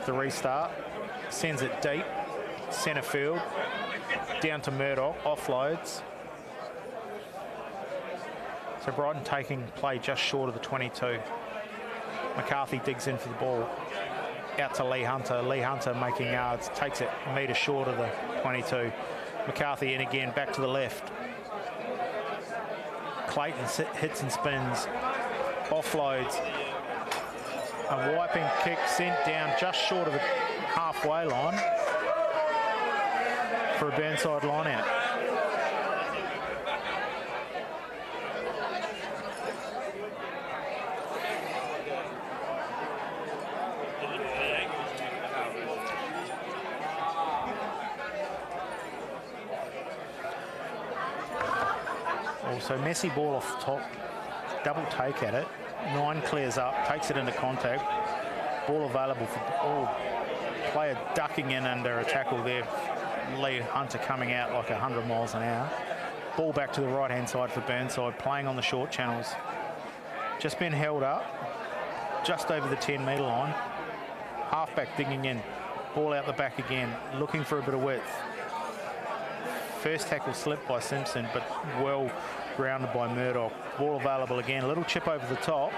The restart, sends it deep, centre field, down to Murdoch, offloads. So Brighton taking play just short of the 22. McCarthy digs in for the ball, out to Lee Hunter. Lee Hunter making yards, takes it a metre short of the 22. McCarthy in again, back to the left. Clayton hits and spins, offloads. A wiping kick sent down just short of the halfway line for a Burnside line out. Also, messy ball off the top, double take at it. 9 clears up, takes it into contact. Ball available for all. Player ducking in under a tackle there. Lee Hunter coming out like 100 miles an hour. Ball back to the right-hand side for Burnside, playing on the short channels. Just been held up, just over the 10-metre line. Halfback digging in. Ball out the back again, looking for a bit of width. First tackle slipped by Simpson, but well grounded by Murdoch. Ball available again, a little chip over the top.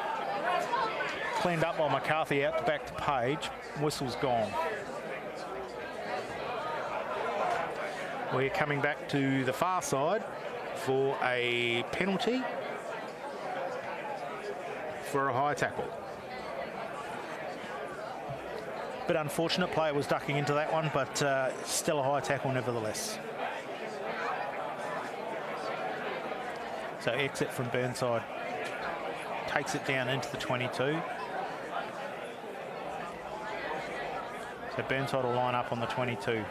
Cleaned up by McCarthy, out the back to Page. Whistle's gone. We're coming back to the far side for a penalty for a high tackle. Bit unfortunate, player was ducking into that one, but still a high tackle nevertheless. So exit from Burnside, takes it down into the 22. So Burnside will line up on the 22.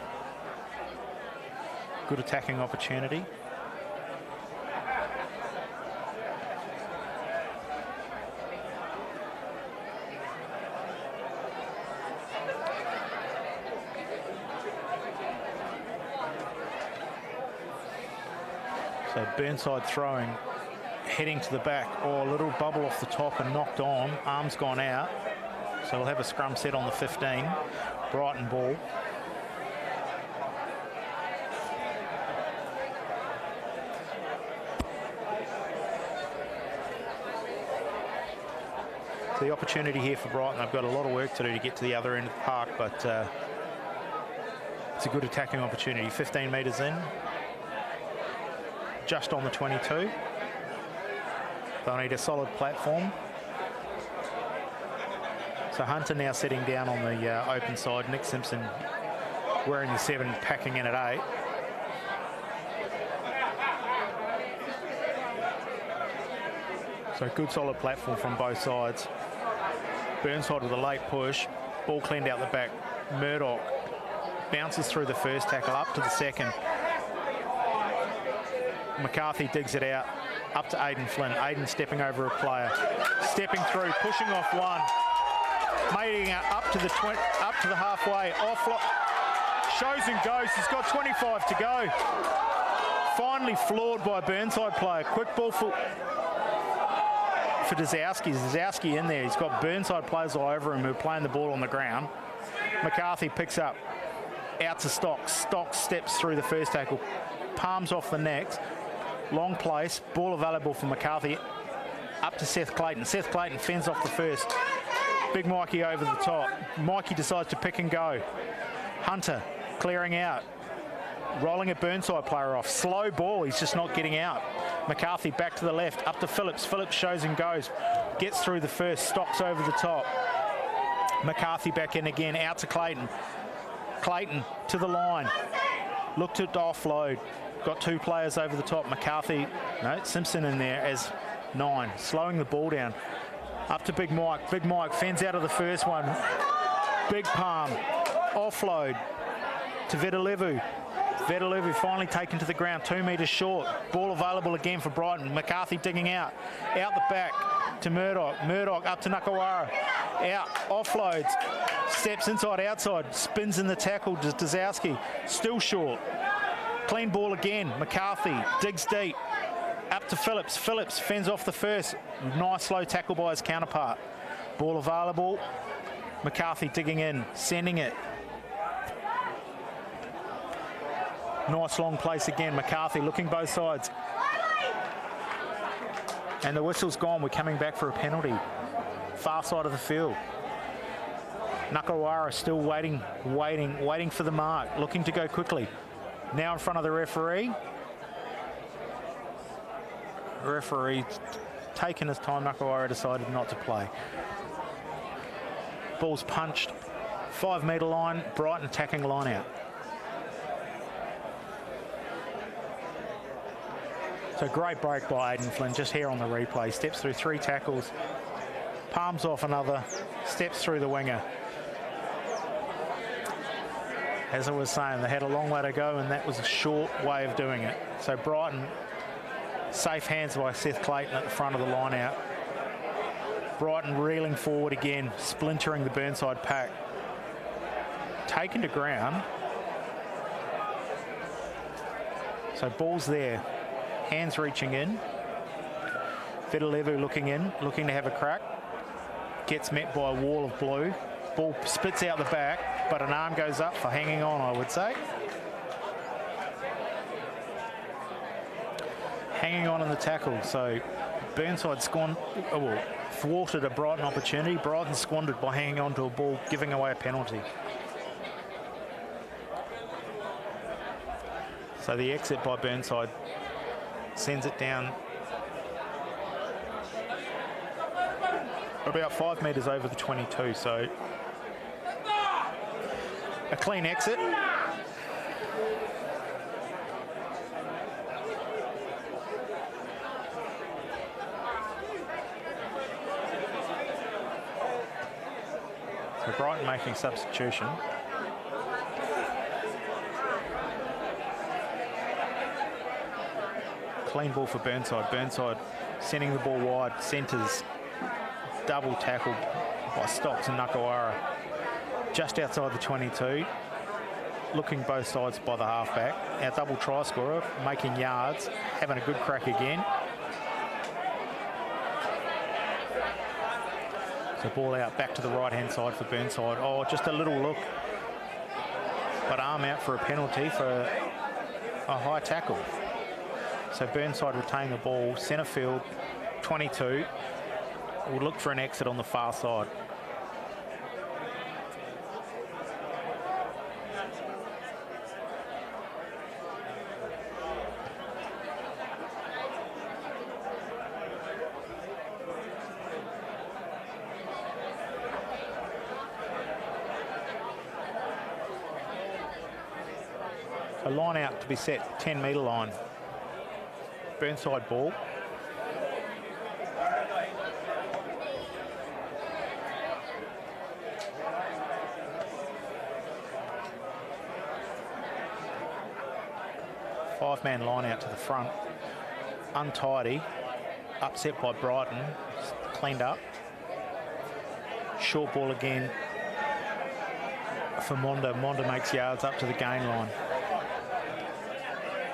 Good attacking opportunity. So Burnside throwing, heading to the back. Oh, a little bubble off the top and knocked on. Arm's gone out. So we'll have a scrum set on the 15. Brighton ball. So the opportunity here for Brighton. They've got a lot of work to do to get to the other end of the park, but it's a good attacking opportunity. 15 metres in. Just on the 22. They'll need a solid platform. So Hunter now sitting down on the open side. Nick Simpson wearing the 7, packing in at 8. So good solid platform from both sides. Burnside with a late push. Ball cleaned out the back. Murdoch bounces through the first tackle up to the second. McCarthy digs it out, up to Aidan Flynn. Aidan stepping over a player, stepping through, pushing off one, making it up to the halfway. Shows and goes. He's got 25 to go. Finally floored by a Burnside player. Quick ball for Dazowski. Dazowski in there. He's got Burnside players all over him who are playing the ball on the ground. McCarthy picks up, out to Stocks. Stocks steps through the first tackle, palms off the next. Long place, ball available for McCarthy, up to Seth Clayton. Seth Clayton fends off the first. Big Mikey over the top. Mikey decides to pick and go. Hunter clearing out, rolling a Burnside player off. Slow ball, he's just not getting out. McCarthy back to the left, up to Phillips. Phillips shows and goes, gets through the first, Stocks over the top. McCarthy back in again, out to Clayton. Clayton to the line. Looked to offload. Got 2 players over the top. McCarthy, no, Simpson in there as 9. Slowing the ball down. Up to Big Mike. Big Mike fends out of the first one. Big palm. Offload to Vedelevu. Vedelevu finally taken to the ground, 2 metres short. Ball available again for Brighton. McCarthy digging out. Out the back to Murdoch. Murdoch up to Nakawara. Out, offloads. Steps inside, outside. Spins in the tackle to Dazowski. Still short. Clean ball again. McCarthy digs deep. Up to Phillips. Phillips fends off the first. Nice slow tackle by his counterpart. Ball available. McCarthy digging in, sending it. Nice long place again. McCarthy looking both sides. And the whistle's gone. We're coming back for a penalty. Far side of the field. Nakawara still waiting for the mark. Looking to go quickly. Now in front of the referee. Referee taking his time. Nakawara decided not to play. Ball's punched. 5 metre line. Brighton attacking line out. So great break by Aidan Flynn, just here on the replay. Steps through 3 tackles, palms off another, steps through the winger. As I was saying, they had a long way to go, and that was a short way of doing it. So Brighton, safe hands by Seth Clayton at the front of the line out. Brighton reeling forward again, splintering the Burnside pack. Taken to ground. So ball's there. Hands reaching in. Vedelevu looking in, looking to have a crack. Gets met by a wall of blue. Ball spits out the back, but an arm goes up for hanging on, I would say. Hanging on in the tackle, so Burnside thwarted a Brighton opportunity. Brighton squandered by hanging on to a ball, giving away a penalty. So the exit by Burnside sends it down about 5 metres over the 22, so a clean exit. So Brighton making substitution. Clean ball for Burnside. Burnside sending the ball wide, centres, double tackle by Stocks and Nakawara. Just outside the 22, looking both sides by the halfback. Our double try scorer, making yards, having a good crack again. So ball out back to the right-hand side for Burnside. Oh, just a little look, but arm out for a penalty for a high tackle. So Burnside retain the ball, centre field, 22. We'll look for an exit on the far side. A line out to be set, 10 metre line. Burnside ball. Five-man line out to the front. Untidy. Upset by Brighton. Cleaned up. Short ball again for Monda. Monda makes yards up to the gain line.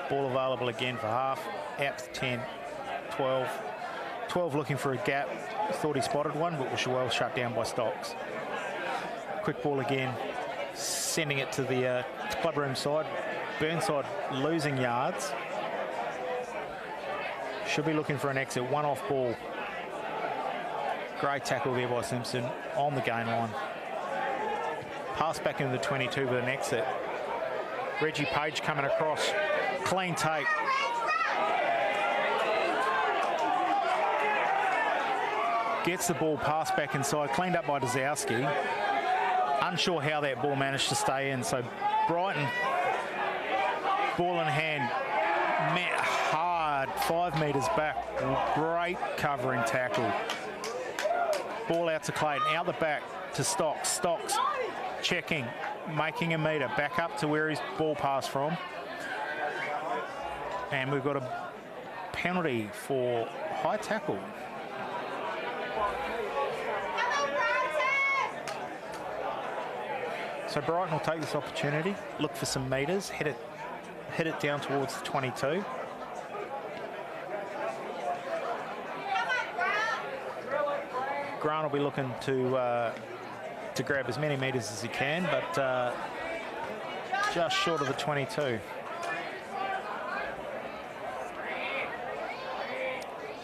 Ball available again for half. Out to 10, 12. 12 looking for a gap. Thought he spotted one, but was well shut down by Stocks. Quick ball again. Sending it to the clubroom side. Burnside losing yards. Should be looking for an exit. One off ball. Great tackle there by Simpson on the gain line. Pass back into the 22 with an exit. Reggie Page coming across. Clean take. Gets the ball passed back inside. Cleaned up by Dazowski. Unsure how that ball managed to stay in. So Brighton, ball in hand, met hard, 5 metres back. Great covering tackle. Ball out to Clayton, out the back to Stocks. Stocks checking, making a metre, back up to where his ball passed from. And we've got a penalty for high tackle. So Brighton will take this opportunity, look for some metres, hit it down towards the 22. Grant will be looking to grab as many metres as he can, but just short of the 22.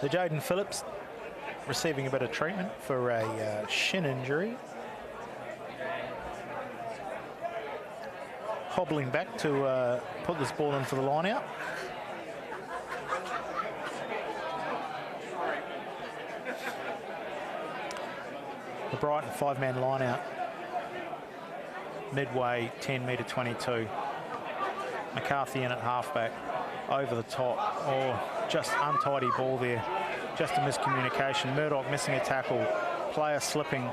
So Jaden Phillips receiving a bit of treatment for a shin injury. Hobbling back to put this ball in for the line out. The Brighton 5-man line out. Midway, 10 metre 22. McCarthy in at halfback, over the top. Oh, just untidy ball there. Just a miscommunication. Murdoch missing a tackle. Player slipping.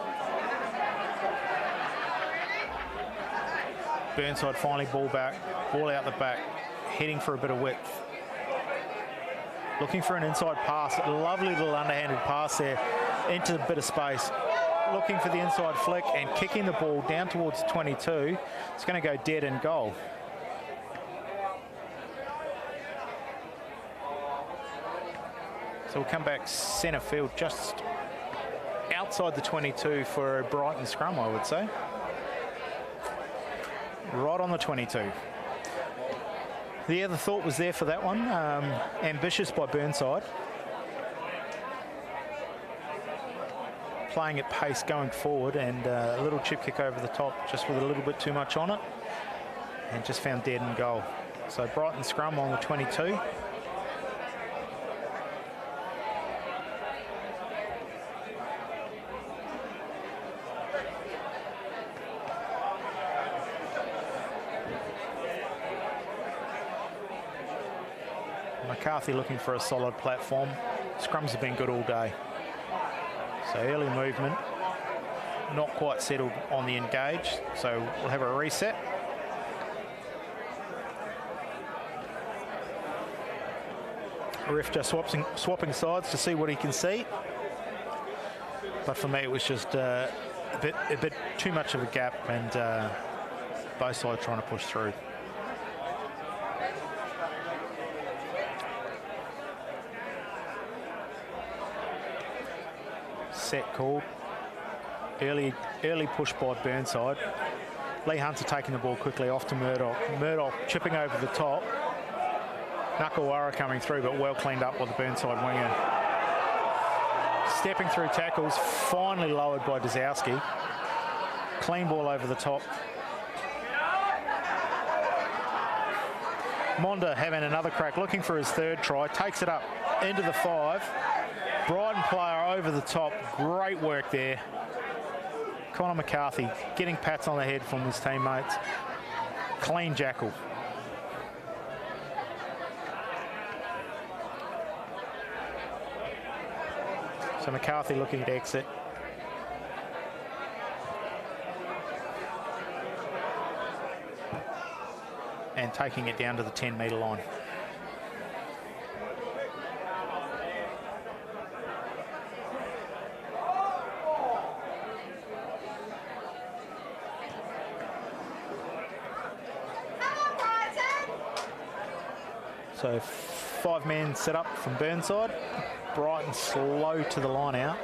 Burnside finally ball back, ball out the back, heading for a bit of width. Looking for an inside pass, lovely little underhanded pass there into a bit of space. Looking for the inside flick and kicking the ball down towards 22. It's going to go dead in goal. So we'll come back centre field just outside the 22 for a Brighton scrum, I would say. Right on the 22. The thought was there for that one. Ambitious by Burnside. Playing at pace going forward, and a little chip kick over the top just with a little bit too much on it, and just found dead in goal. So Brighton scrum on the 22. McCarthy looking for a solid platform. Scrums have been good all day. So early movement, not quite settled on the engage. So we'll have a reset. Ref just swapping sides to see what he can see. But for me, it was just a bit too much of a gap, and both sides trying to push through. Set called. Early push by Burnside. Lee Hunter taking the ball quickly off to Murdoch. Murdoch chipping over the top. Nakawara coming through, but well cleaned up by the Burnside winger. Stepping through tackles, finally lowered by Dazowski. Clean ball over the top. Monda having another crack, looking for his third try. Takes it up into the 5. Brighton player over the top. Great work there. Connor McCarthy getting pats on the head from his teammates. Clean jackal. So McCarthy looking to exit. And taking it down to the 10-metre line. So 5 men set up from Burnside. Brighton slow to the line out.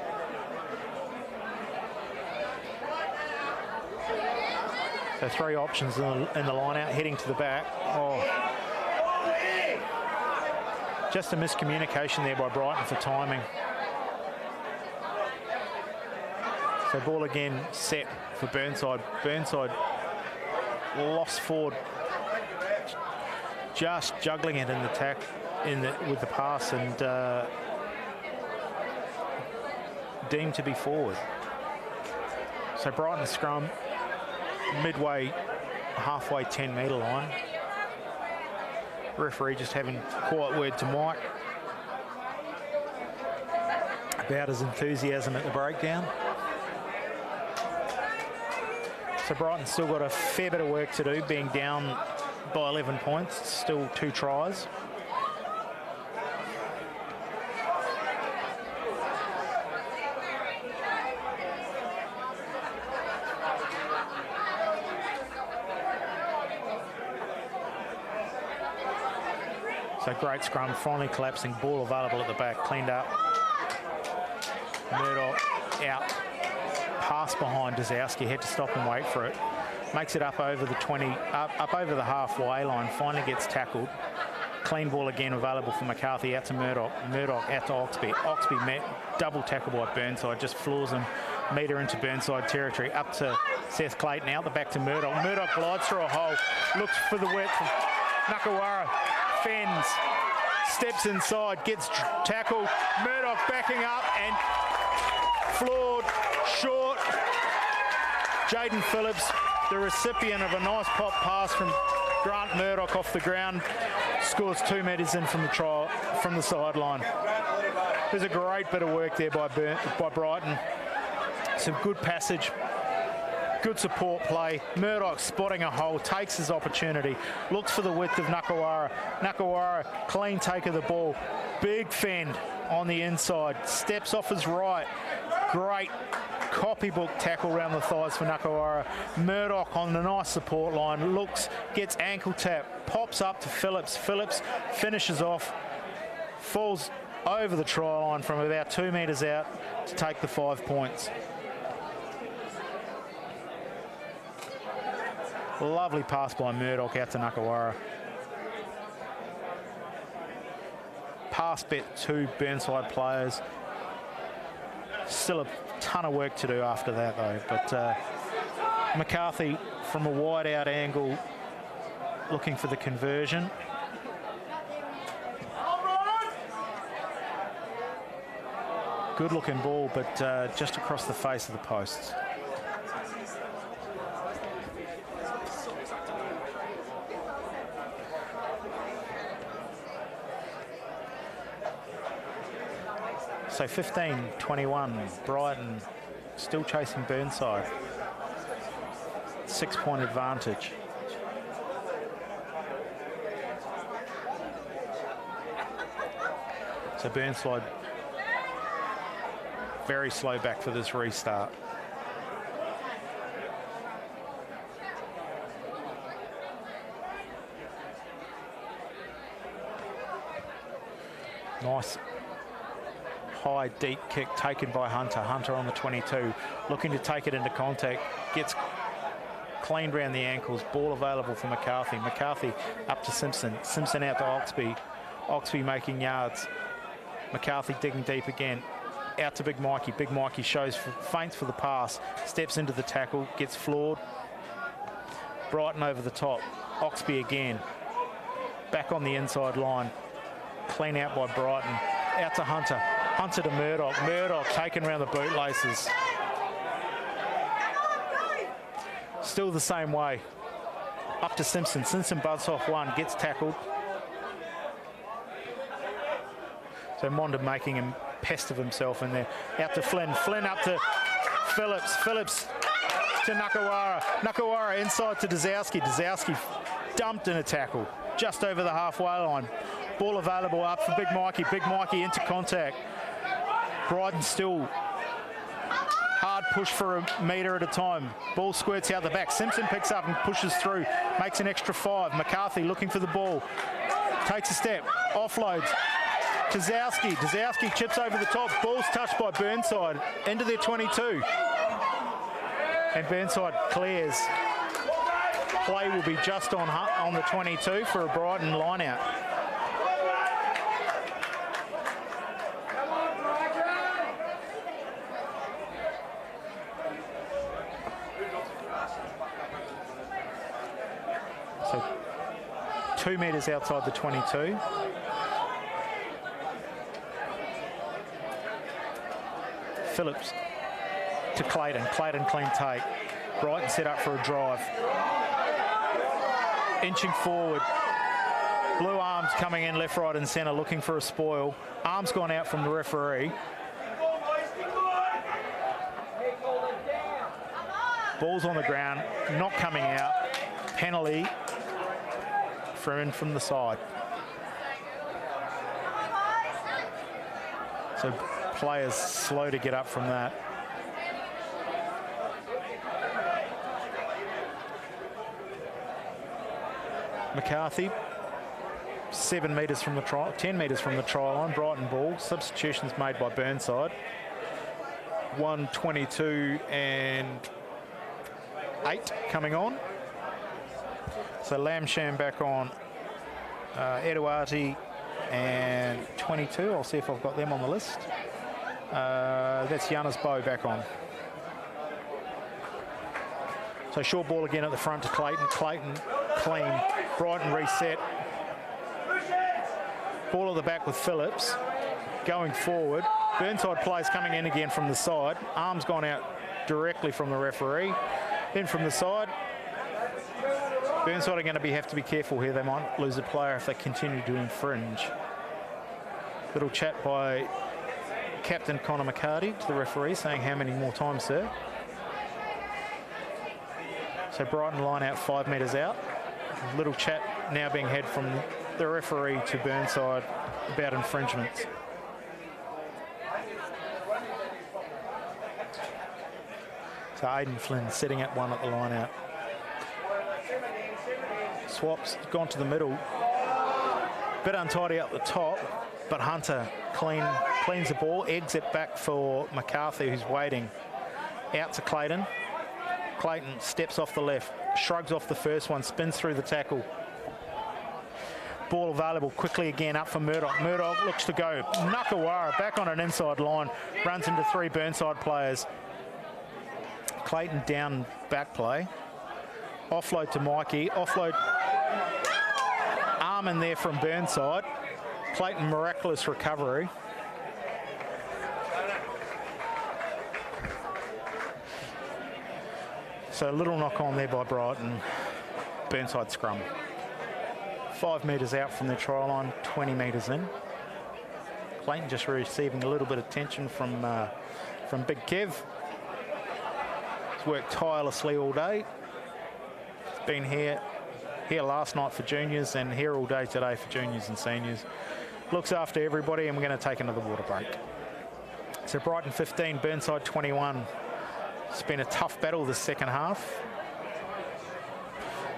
So 3 options in the line out, heading to the back. Oh. Just a miscommunication there by Brighton for timing. So ball again set for Burnside. Burnside lost forward. Just juggling it in the tack, with the pass, and deemed to be forward. So Brighton scrum, midway, halfway 10-metre line. Referee just having a quiet word to Mike about his enthusiasm at the breakdown. So Brighton's still got a fair bit of work to do, being down by 11 points, still 2 tries. So great scrum, finally collapsing, ball available at the back, cleaned up. Murdoch out, pass behind Dazowski, had to stop and wait for it. Makes it up over the 20, up over the halfway line, finally gets tackled. Clean ball again available for McCarthy, out to Murdoch. Murdoch out to Oxby. Oxby met, double tackle by Burnside, just floors him, metre into Burnside territory. Up to Seth Clayton, out the back to Murdoch. Murdoch glides through a hole, looks for the width. Nakawara fends, steps inside, gets tackled. Murdoch backing up and floored short. Jaden Phillips, the recipient of a nice pop pass from Grant Murdoch off the ground, scores 2 metres in from the sideline. There's a great bit of work there by Brighton. Some good passage, good support play. Murdoch spotting a hole, takes his opportunity, looks for the width of Nakawara. Nakawara, clean take of the ball, big fend on the inside, steps off his right. Great copybook tackle around the thighs for Nakawara. Murdoch on the nice support line, looks, gets ankle tap, pops up to Phillips. Phillips finishes off, falls over the try line from about 2 metres out to take the 5 points. Lovely pass by Murdoch out to Nakawara. Pass bet 2 Burnside players. Still a ton of work to do after that though, but McCarthy from a wide out angle looking for the conversion. Good looking ball, but just across the face of the posts. So 15-21, Brighton still chasing Burnside. 6-point advantage. So Burnside very slow back for this restart. Nice high, deep kick taken by Hunter. Hunter on the 22, looking to take it into contact. Gets cleaned around the ankles. Ball available for McCarthy. McCarthy up to Simpson. Simpson out to Oxby. Oxby making yards. McCarthy digging deep again. Out to Big Mikey. Big Mikey shows, feints for the pass. Steps into the tackle. Gets floored. Brighton over the top. Oxby again. Back on the inside line. Clean out by Brighton. Out to Hunter. Hunter to Murdoch. Murdoch taken around the bootlaces. Still the same way. Up to Simpson. Simpson buzz off one. Gets tackled. So Monda making him pest of himself in there. Out to Flynn. Flynn up to Phillips. Phillips to Nakawara. Nakawara inside to Dazowski. Dazowski dumped in a tackle just over the halfway line. Ball available up for Big Mikey. Big Mikey into contact. Brighton still hard push for a metre at a time. Ball squirts out the back. Simpson picks up and pushes through. Makes an extra 5. McCarthy looking for the ball. Takes a step. Offloads. Dazowski. Dazowski chips over the top. Ball's touched by Burnside. Into their 22. And Burnside clears. Play will be just on the 22 for a Brighton line-out. So 2 metres outside the 22. Phillips to Clayton. Clayton clean take. Brighton set up for a drive. Inching forward. Blue arms coming in left, right and centre looking for a spoil. Arms gone out from the referee. Ball's on the ground, not coming out. Penalty from the side. So players slow to get up from that. McCarthy, 7 metres from the try, 10 metres from the try line. Brighton ball. Substitutions made by Burnside. 1:22 and 8 coming on. So Lamsham back on. Eduardi and 22. I'll see if I've got them on the list. That's Giannis Bow back on. So short ball again at the front to Clayton. Clayton clean. Brighton reset. Ball at the back with Phillips. Going forward. Burnside players coming in again from the side. Arms gone out directly from the referee. Then from the side. Burnside are going to have to be careful here. They might lose a player if they continue to infringe. Little chat by Captain Connor McCarty to the referee saying, how many more times, sir? So Brighton line out 5 metres out. Little chat now being had from the referee to Burnside about infringements. So Aidan Flynn sitting at 1 at the line out. Swaps gone to the middle. Bit untidy up the top, but Hunter cleans the ball, eggs it back for McCarthy, who's waiting. Out to Clayton. Clayton steps off the left, shrugs off the first one, spins through the tackle. Ball available quickly again up for Murdoch. Murdoch looks to go. Nakawara back on an inside line, runs into 3 Burnside players. Clayton down back play. Offload to Mikey. Offload. Arm in there from Burnside. Clayton miraculous recovery. So a little knock on there by Brighton. Burnside scrum. 5 metres out from the try line, 20 metres in. Clayton just receiving a little bit of tension from Big Kev. He's worked tirelessly all day. He's been here last night for juniors and here all day today for juniors and seniors. Looks after everybody, and we're going to take another water break. So Brighton 15, Burnside 21. It's been a tough battle this second half.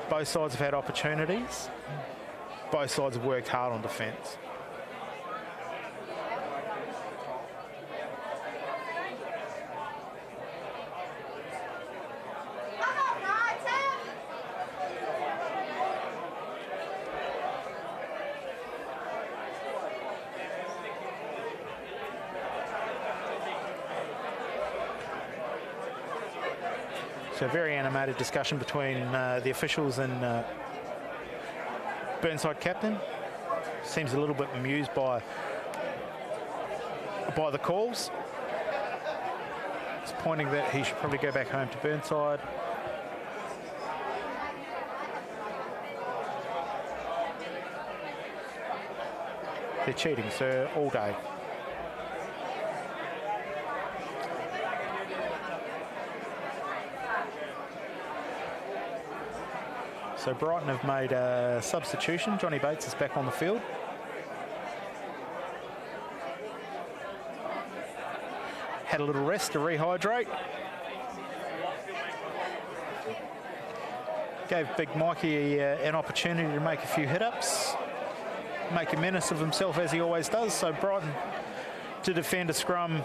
Both sides have had opportunities. Both sides have worked hard on defence. So very animated discussion between the officials and Burnside captain. Seems a little bit amused by the calls. It's pointing that he should probably go back home to Burnside. They're cheating, sir, all day. So Brighton have made a substitution. Johnny Bates is back on the field. Had a little rest to rehydrate. Gave Big Mikey an opportunity to make a few hit-ups. Make a menace of himself as he always does. So Brighton to defend a scrum.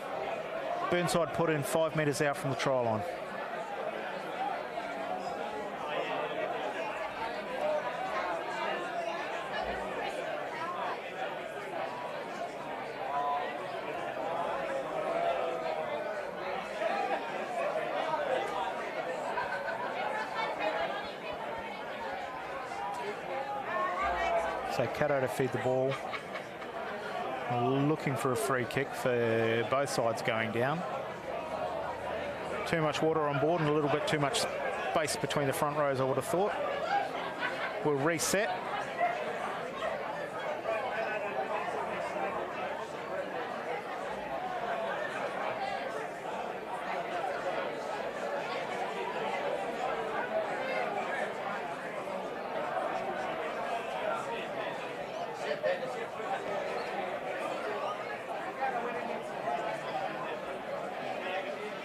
Burnside put in 5 metres out from the try line. So Caddo to feed the ball. Looking for a free kick for both sides going down. Too much water on board and a little bit too much space between the front rows, I would have thought. We'll reset.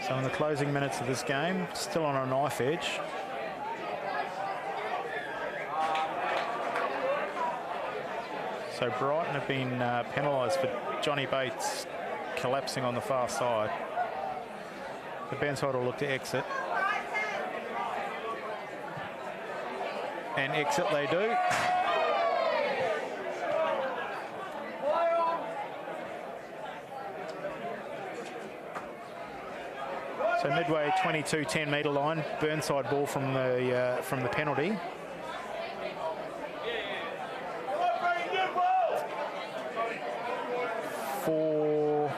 So in the closing minutes of this game, still on a knife edge. So Brighton have been penalised for Johnny Bates collapsing on the far side. The Burnside will look to exit. And exit they do. So midway 22 10-metre line, Burnside ball from the penalty. For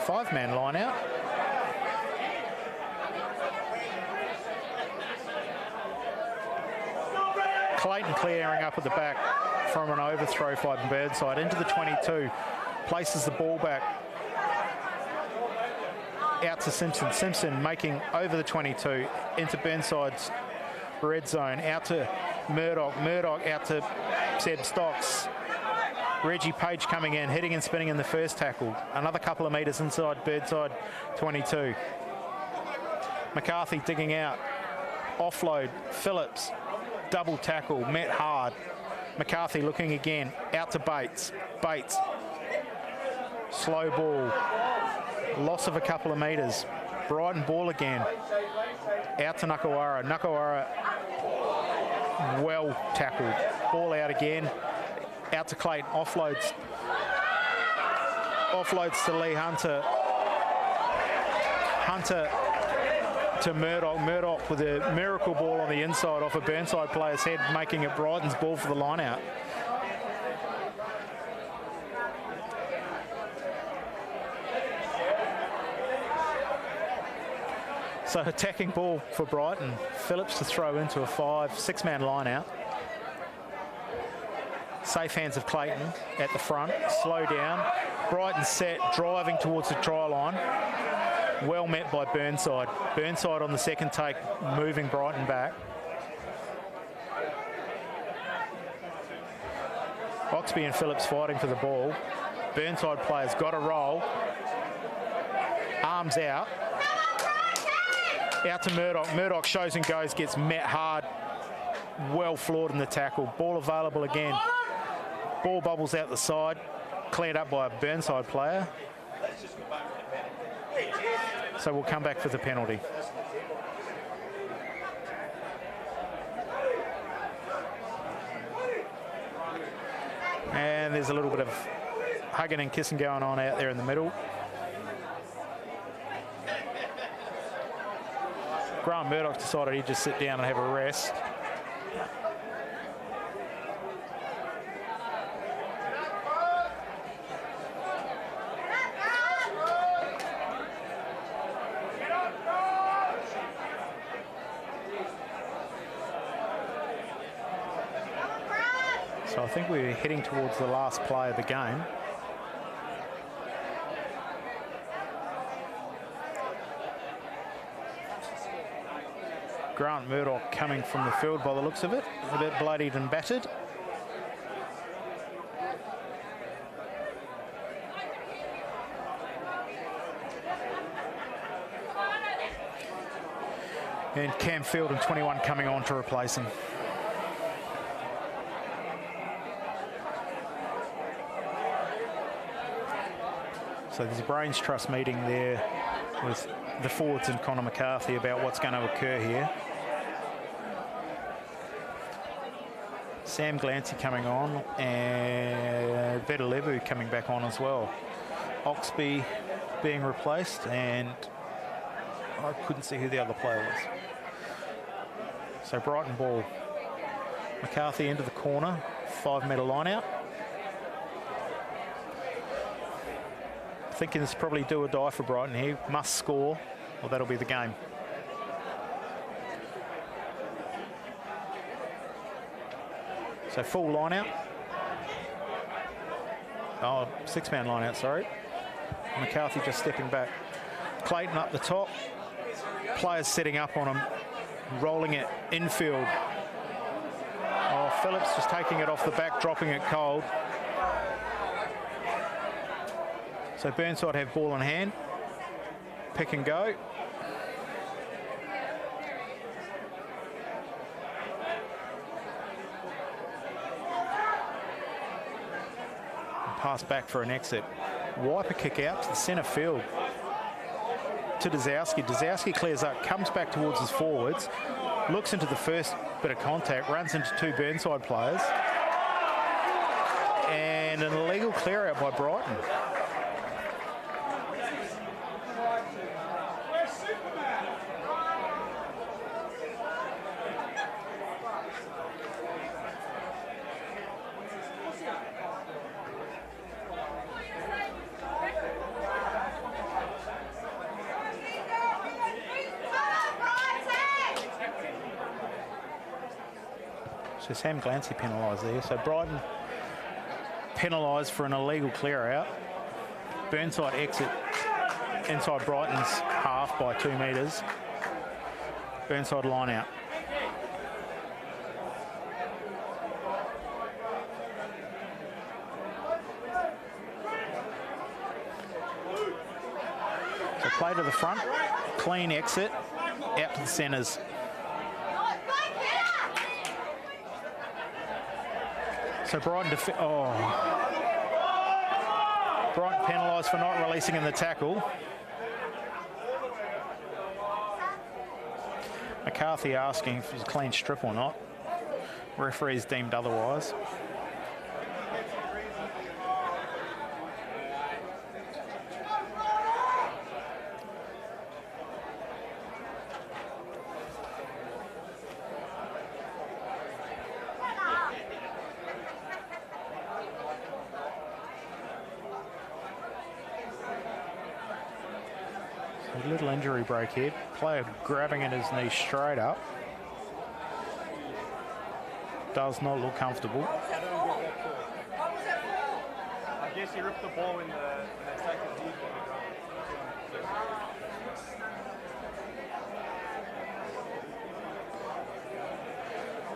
5-man line out. Clayton clearing up at the back from an overthrow by Burnside into the 22, places the ball back out to Simpson. Simpson making over the 22 into Burnside's red zone, out to Murdoch. Murdoch out to Seb Stocks. Reggie Page coming in, hitting and spinning in the first tackle. Another couple of metres inside Burnside 22. McCarthy digging out. Offload. Phillips. Double tackle. Met hard. McCarthy looking again. Out to Bates. Bates. Slow ball. Loss of a couple of metres. Brighton ball again. Out to Nakawara. Nakawara well tackled. Ball out again. Out to Clayton. Offloads. Offloads to Lee Hunter. Hunter to Murdoch. Murdoch with a miracle ball on the inside off a Burnside player's head, making it Brighton's ball for the line out. So attacking ball for Brighton. Phillips to throw into a 5-6-man line out. Safe hands of Clayton at the front. Slow down. Brighton set, driving towards the try line. Well met by Burnside. Burnside on the second take, moving Brighton back. Oxby and Phillips fighting for the ball. Burnside players got a roll. Arms out. Out to Murdoch. Murdoch shows and goes, gets met hard. Well floored in the tackle. Ball available again. Ball bubbles out the side. Cleared up by a Burnside player. So we'll come back for the penalty. And there's a little bit of hugging and kissing going on out there in the middle. Grant Murdoch decided he'd just sit down and have a rest. So I think we're heading towards the last play of the game. Grant Murdoch coming from the field by the looks of it, a bit bloodied and battered. And Cam Field and 21 coming on to replace him. So there's a brains trust meeting there with the forwards and Connor McCarthy about what's going to occur here. Sam Glancy coming on and Vedelevu coming back on as well. Oxby being replaced, and I couldn't see who the other player was. So Brighton ball. McCarthy into the corner, 5-metre line out. Thinking this is probably do or die for Brighton here. Must score, or that'll be the game. So full line out. Oh, 6-man line out, sorry. McCarthy just stepping back. Clayton up the top. Players setting up on him. Rolling it infield. Oh, Phillips just taking it off the back, dropping it cold. So Burnside have ball in hand. Pick and go. Pass back for an exit. Wiper kick out to the centre field. To Dazowski. Dazowski clears up, comes back towards his forwards, looks into the first bit of contact, runs into 2 Burnside players. And an illegal clear out by Brighton. So Sam Glancy penalised there. So Brighton penalised for an illegal clear out. Burnside exit inside Brighton's half by 2 metres. Burnside line out. So play to the front, clean exit, out to the centres. So Brighton Brighton penalised for not releasing in the tackle. McCarthy asking if it was a clean strip or not. Referees deemed otherwise. A little injury break here. Player grabbing at his knee straight up. Does not look comfortable. I guess he ripped the ball when they take it deep.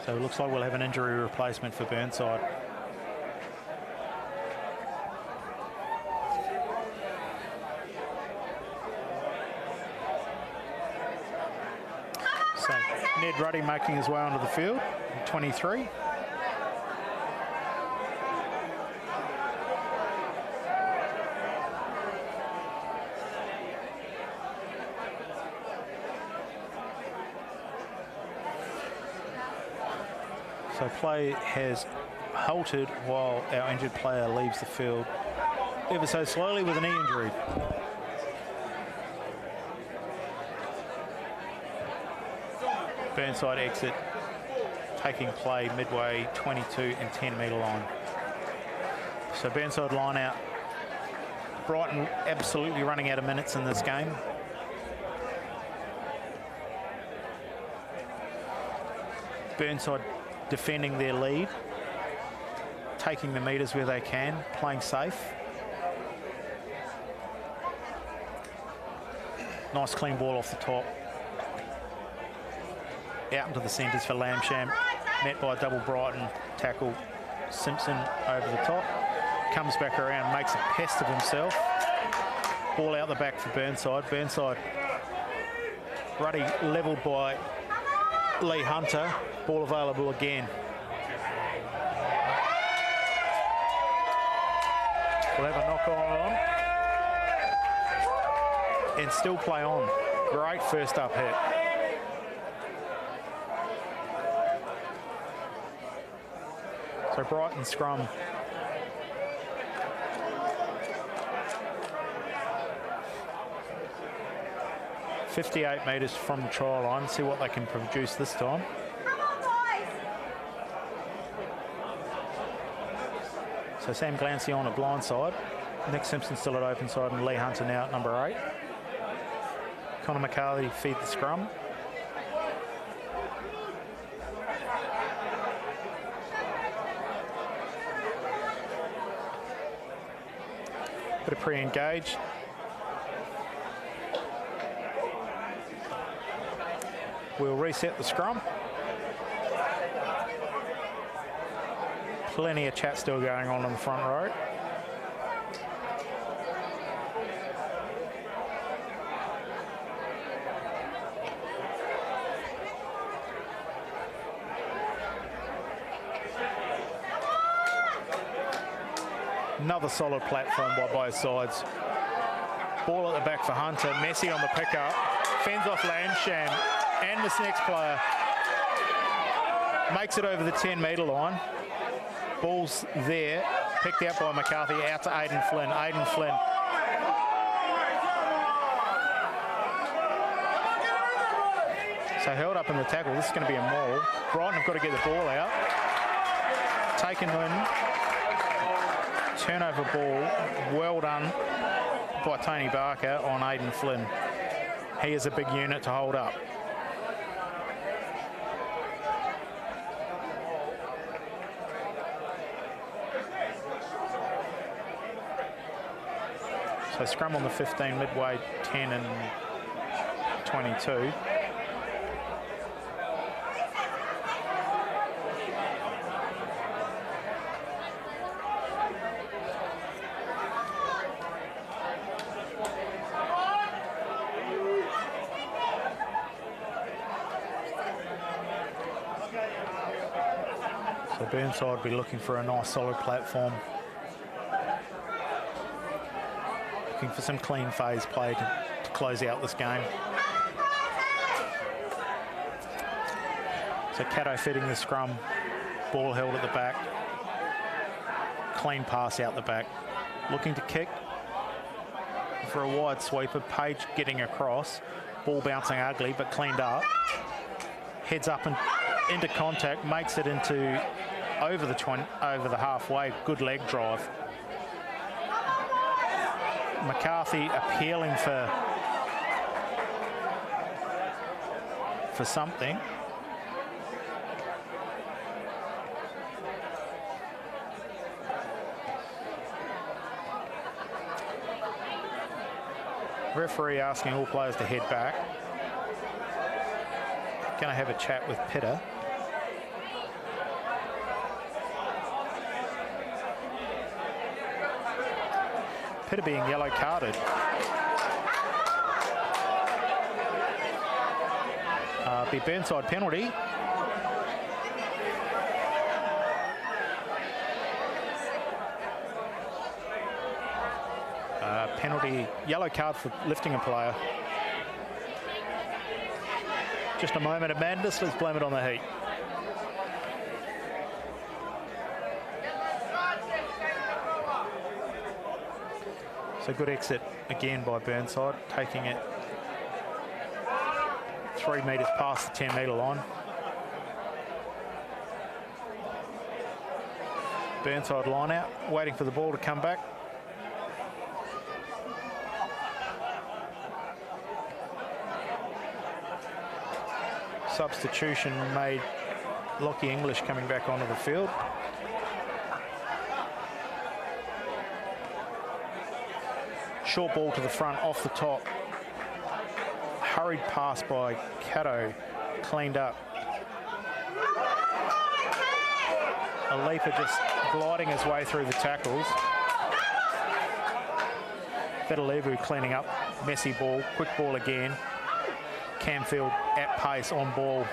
So it looks like we'll have an injury replacement for Burnside. So Ned Ruddy making his way onto the field, 23. So play has halted while our injured player leaves the field ever so slowly with a knee injury. Burnside exit taking play midway 22 and 10 metre line. So Burnside line out. Brighton absolutely running out of minutes in this game. Burnside defending their lead, taking the metres where they can, playing safe. Nice clean ball off the top. Out into the centres for Lamsham, met by a double Brighton tackle. Simpson over the top, comes back around, makes a pest of himself. Ball out the back for Burnside. Burnside, Ruddy levelled by Lee Hunter. Ball available again. We'll have a knock on and still play on. Great first up hit. So Brighton scrum. .58 metres from the try line. See what they can produce this time. So Sam Glancy on a blind side. Nick Simpson still at open side and Lee Hunter now at number 8. Connor McCarthy feed the scrum. Bit of pre-engage. We'll reset the scrum. Plenty of chat still going on in the front row. Another solid platform by both sides. Ball at the back for Hunter. Messi on the pickup. Fends off Landsham and this next player. Makes it over the 10-metre line. Ball's there. Picked out by McCarthy. Out to Aidan Flynn. Aidan Flynn. So held up in the tackle. This is going to be a maul. Brighton have got to get the ball out. Taken in. Turnover ball, well done by Tony Barker on Aidan Flynn. He is a big unit to hold up. So scrum on the 15, midway 10 and 22. So Burnside will be looking for a nice solid platform. Looking for some clean phase play to close out this game. So Caddo fitting the scrum, ball held at the back. Clean pass out the back. Looking to kick for a wide sweeper. Page getting across. Ball bouncing ugly but cleaned up. Heads up and into contact, makes it into over the halfway. Good leg drive. McCarthy appealing for something. Referee asking all players to head back. Going to have a chat with Pitter. Pitter being yellow carded. Be Burnside penalty. Penalty, yellow card for lifting a player. Just a moment of madness, let's blame it on the heat. So good exit again by Burnside, taking it 3 metres past the 10-metre line. Burnside line out, waiting for the ball to come back. Substitution made, Lockie English coming back onto the field. Short ball to the front, off the top. Hurried pass by Caddo, cleaned up. Alipa just gliding his way through the tackles. Fedelevu cleaning up, messy ball, quick ball again. Camfield at pace on ball.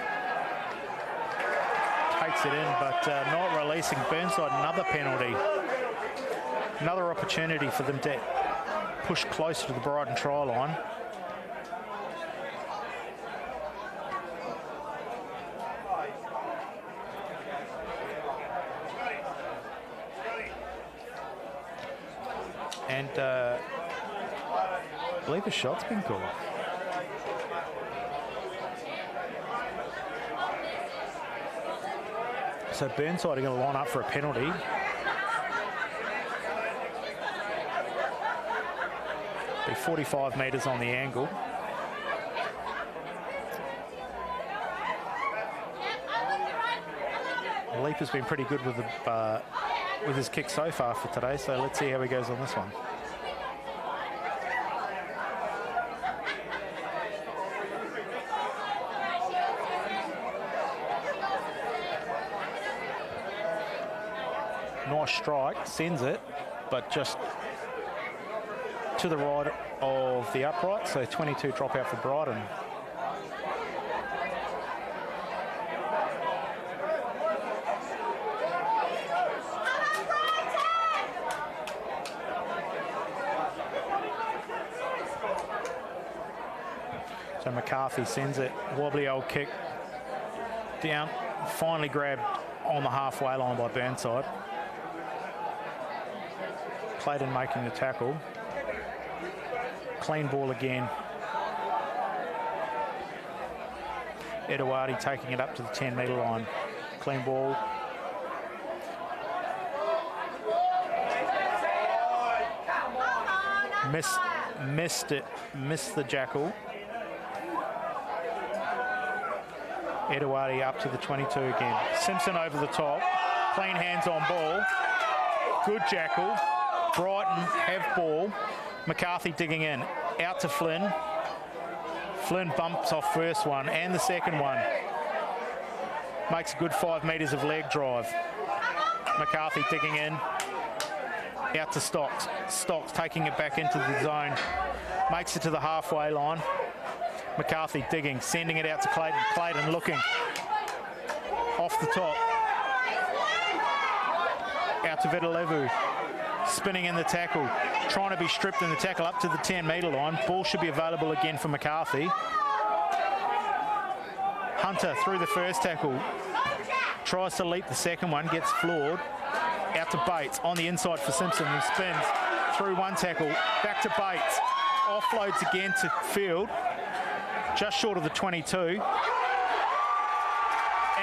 Takes it in, but not releasing. Burnside, another penalty. Another opportunity for them to push closer to the Brighton try line. And I believe a shot's been called. So Burnside are going to line up for a penalty. Be 45 metres on the angle. Leaper's been pretty good with his kick so far for today, so let's see how he goes on this one. Nice strike, sends it, but just to the right of the upright, so 22 drop out for Brighton. So McCarthy sends it, wobbly old kick down, finally grabbed on the halfway line by Burnside. Clayton making the tackle. Clean ball again. Edouardi taking it up to the 10-metre line. Clean ball. Missed the jackal. Edouardi up to the 22 again. Simpson over the top. Clean hands on ball. Good jackal. Brighton have ball. McCarthy digging in. Out to Flynn. Flynn bumps off first one and the second one. Makes a good 5 metres of leg drive. McCarthy digging in. Out to Stocks. Stocks taking it back into the zone. Makes it to the halfway line. McCarthy digging, sending it out to Clayton. Clayton looking off the top. Out to Vitalevu. Spinning in the tackle. Trying to be stripped in the tackle up to the 10-metre line. Ball should be available again for McCarthy. Hunter through the first tackle. Tries to leap the second one. Gets floored. Out to Bates. On the inside for Simpson, who spins through one tackle. Back to Bates. Offloads again to field. Just short of the 22. And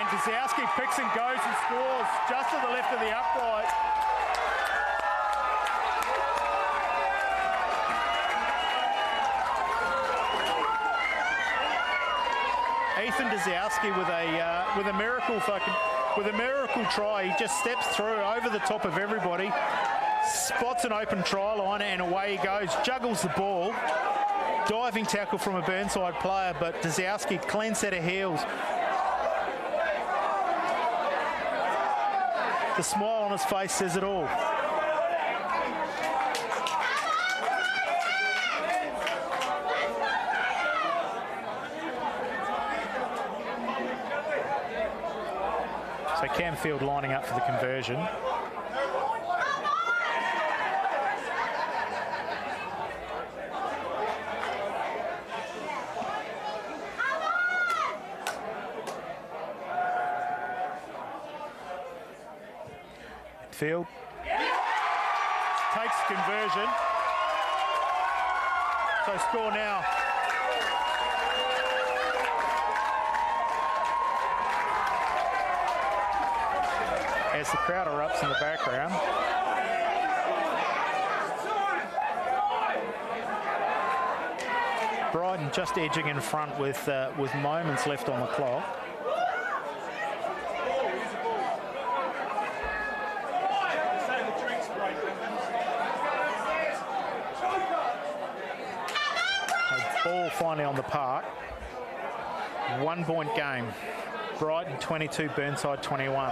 Dazowski picks and goes and scores just to the left of the upright. Ethan Dazowski with a miracle try. He just steps through over the top of everybody, spots an open try line, and away he goes. Juggles the ball. Diving tackle from a Burnside player, but Dazowski, clean set of heels. The smile on his face says it all. So Camfield lining up for the conversion. Field takes the conversion. So score now. As the crowd erupts in the background. Brighton just edging in front with moments left on the clock. Ball finally on the park. 1 point game. Brighton 22, Burnside 21.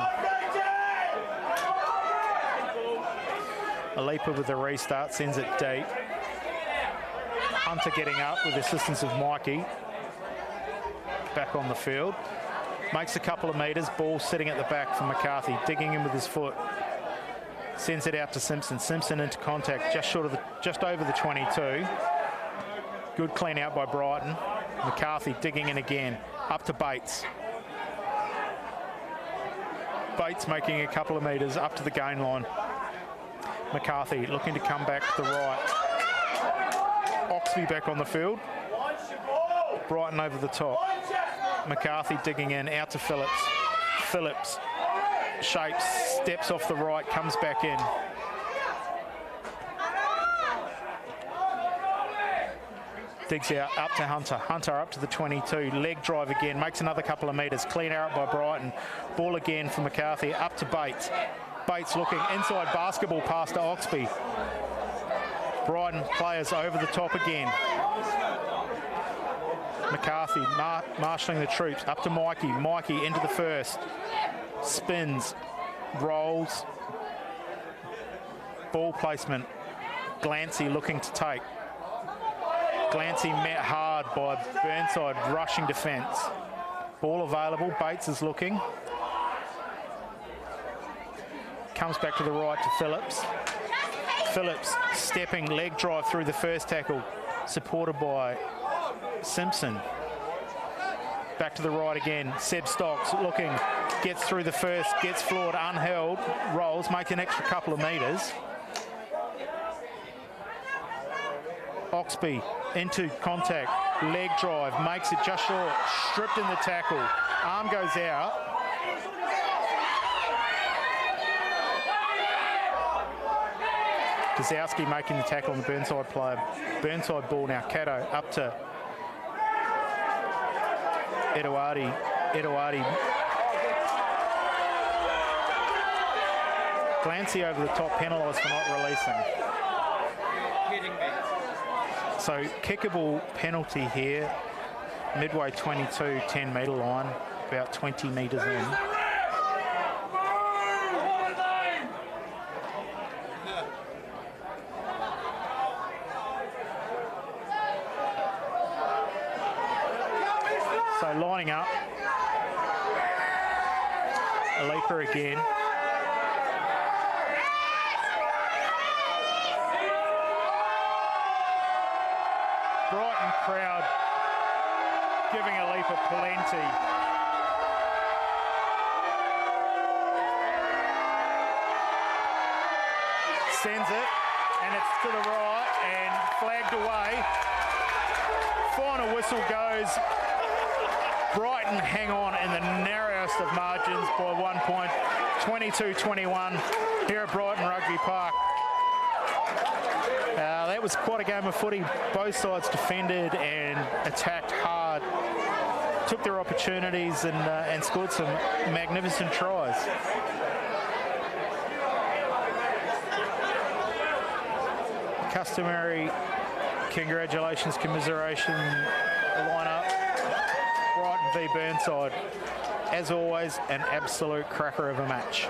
Alipa with the restart, sends it deep. Hunter getting up with the assistance of Mikey. Back on the field. Makes a couple of metres, ball sitting at the back for McCarthy, digging in with his foot. Sends it out to Simpson. Simpson into contact just over the 22. Good clean out by Brighton. McCarthy digging in again. Up to Bates. Bates making a couple of metres up to the gain line. McCarthy looking to come back to the right. Oxby back on the field. Brighton over the top. McCarthy digging in, out to Phillips. Phillips shapes, steps off the right, comes back in. Digs out, up to Hunter. Hunter up to the 22. Leg drive again, makes another couple of metres. Clean out by Brighton. Ball again for McCarthy, up to Bates. Bates looking inside basketball pass to Oxby. Brighton players over the top again. McCarthy marshalling the troops, up to Mikey. Mikey into the first. Spins, rolls, Ball placement. Glancy looking to take. Glancy met hard by Burnside, rushing defence. Ball available, Bates is looking. Comes back to the right to Phillips. Phillips stepping, leg drive through the first tackle, supported by Simpson. Back to the right again, Seb Stocks looking, gets through the first, gets floored, unheld, rolls, makes an extra couple of metres. Oxby into contact, leg drive, makes it just short, stripped in the tackle, arm goes out. Gazowski making the tackle on the Burnside player. Burnside ball now, Cato up to Eduardi. Glancy over the top, penalised for not releasing. So kickable penalty here, midway 22, 10 metre line, about 20 metres in. So lining up, Alipa again. Brighton crowd giving Alipa plenty. Sends it, and it's to the right and flagged away. Final whistle goes. Brighton hang on in the narrowest of margins by 1 point, 22-21 here at Brighton Rugby Park. That was quite a game of footy. Both sides defended and attacked hard, took their opportunities and scored some magnificent tries. Customary congratulations, commiseration lineup. Brighton v Burnside. As always, an absolute cracker of a match.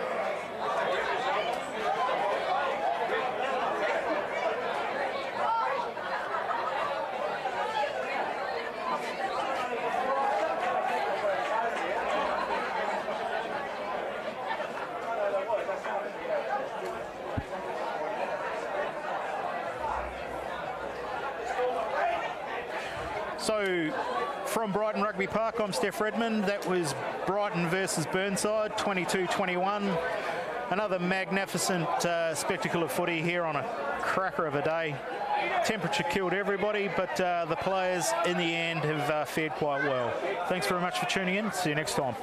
So, from Brighton Rugby Park, I'm Steph Redmond. That was Brighton versus Burnside, 22-21. Another magnificent spectacle of footy here on a cracker of a day. Temperature killed everybody, but the players in the end have fared quite well. Thanks very much for tuning in. See you next time.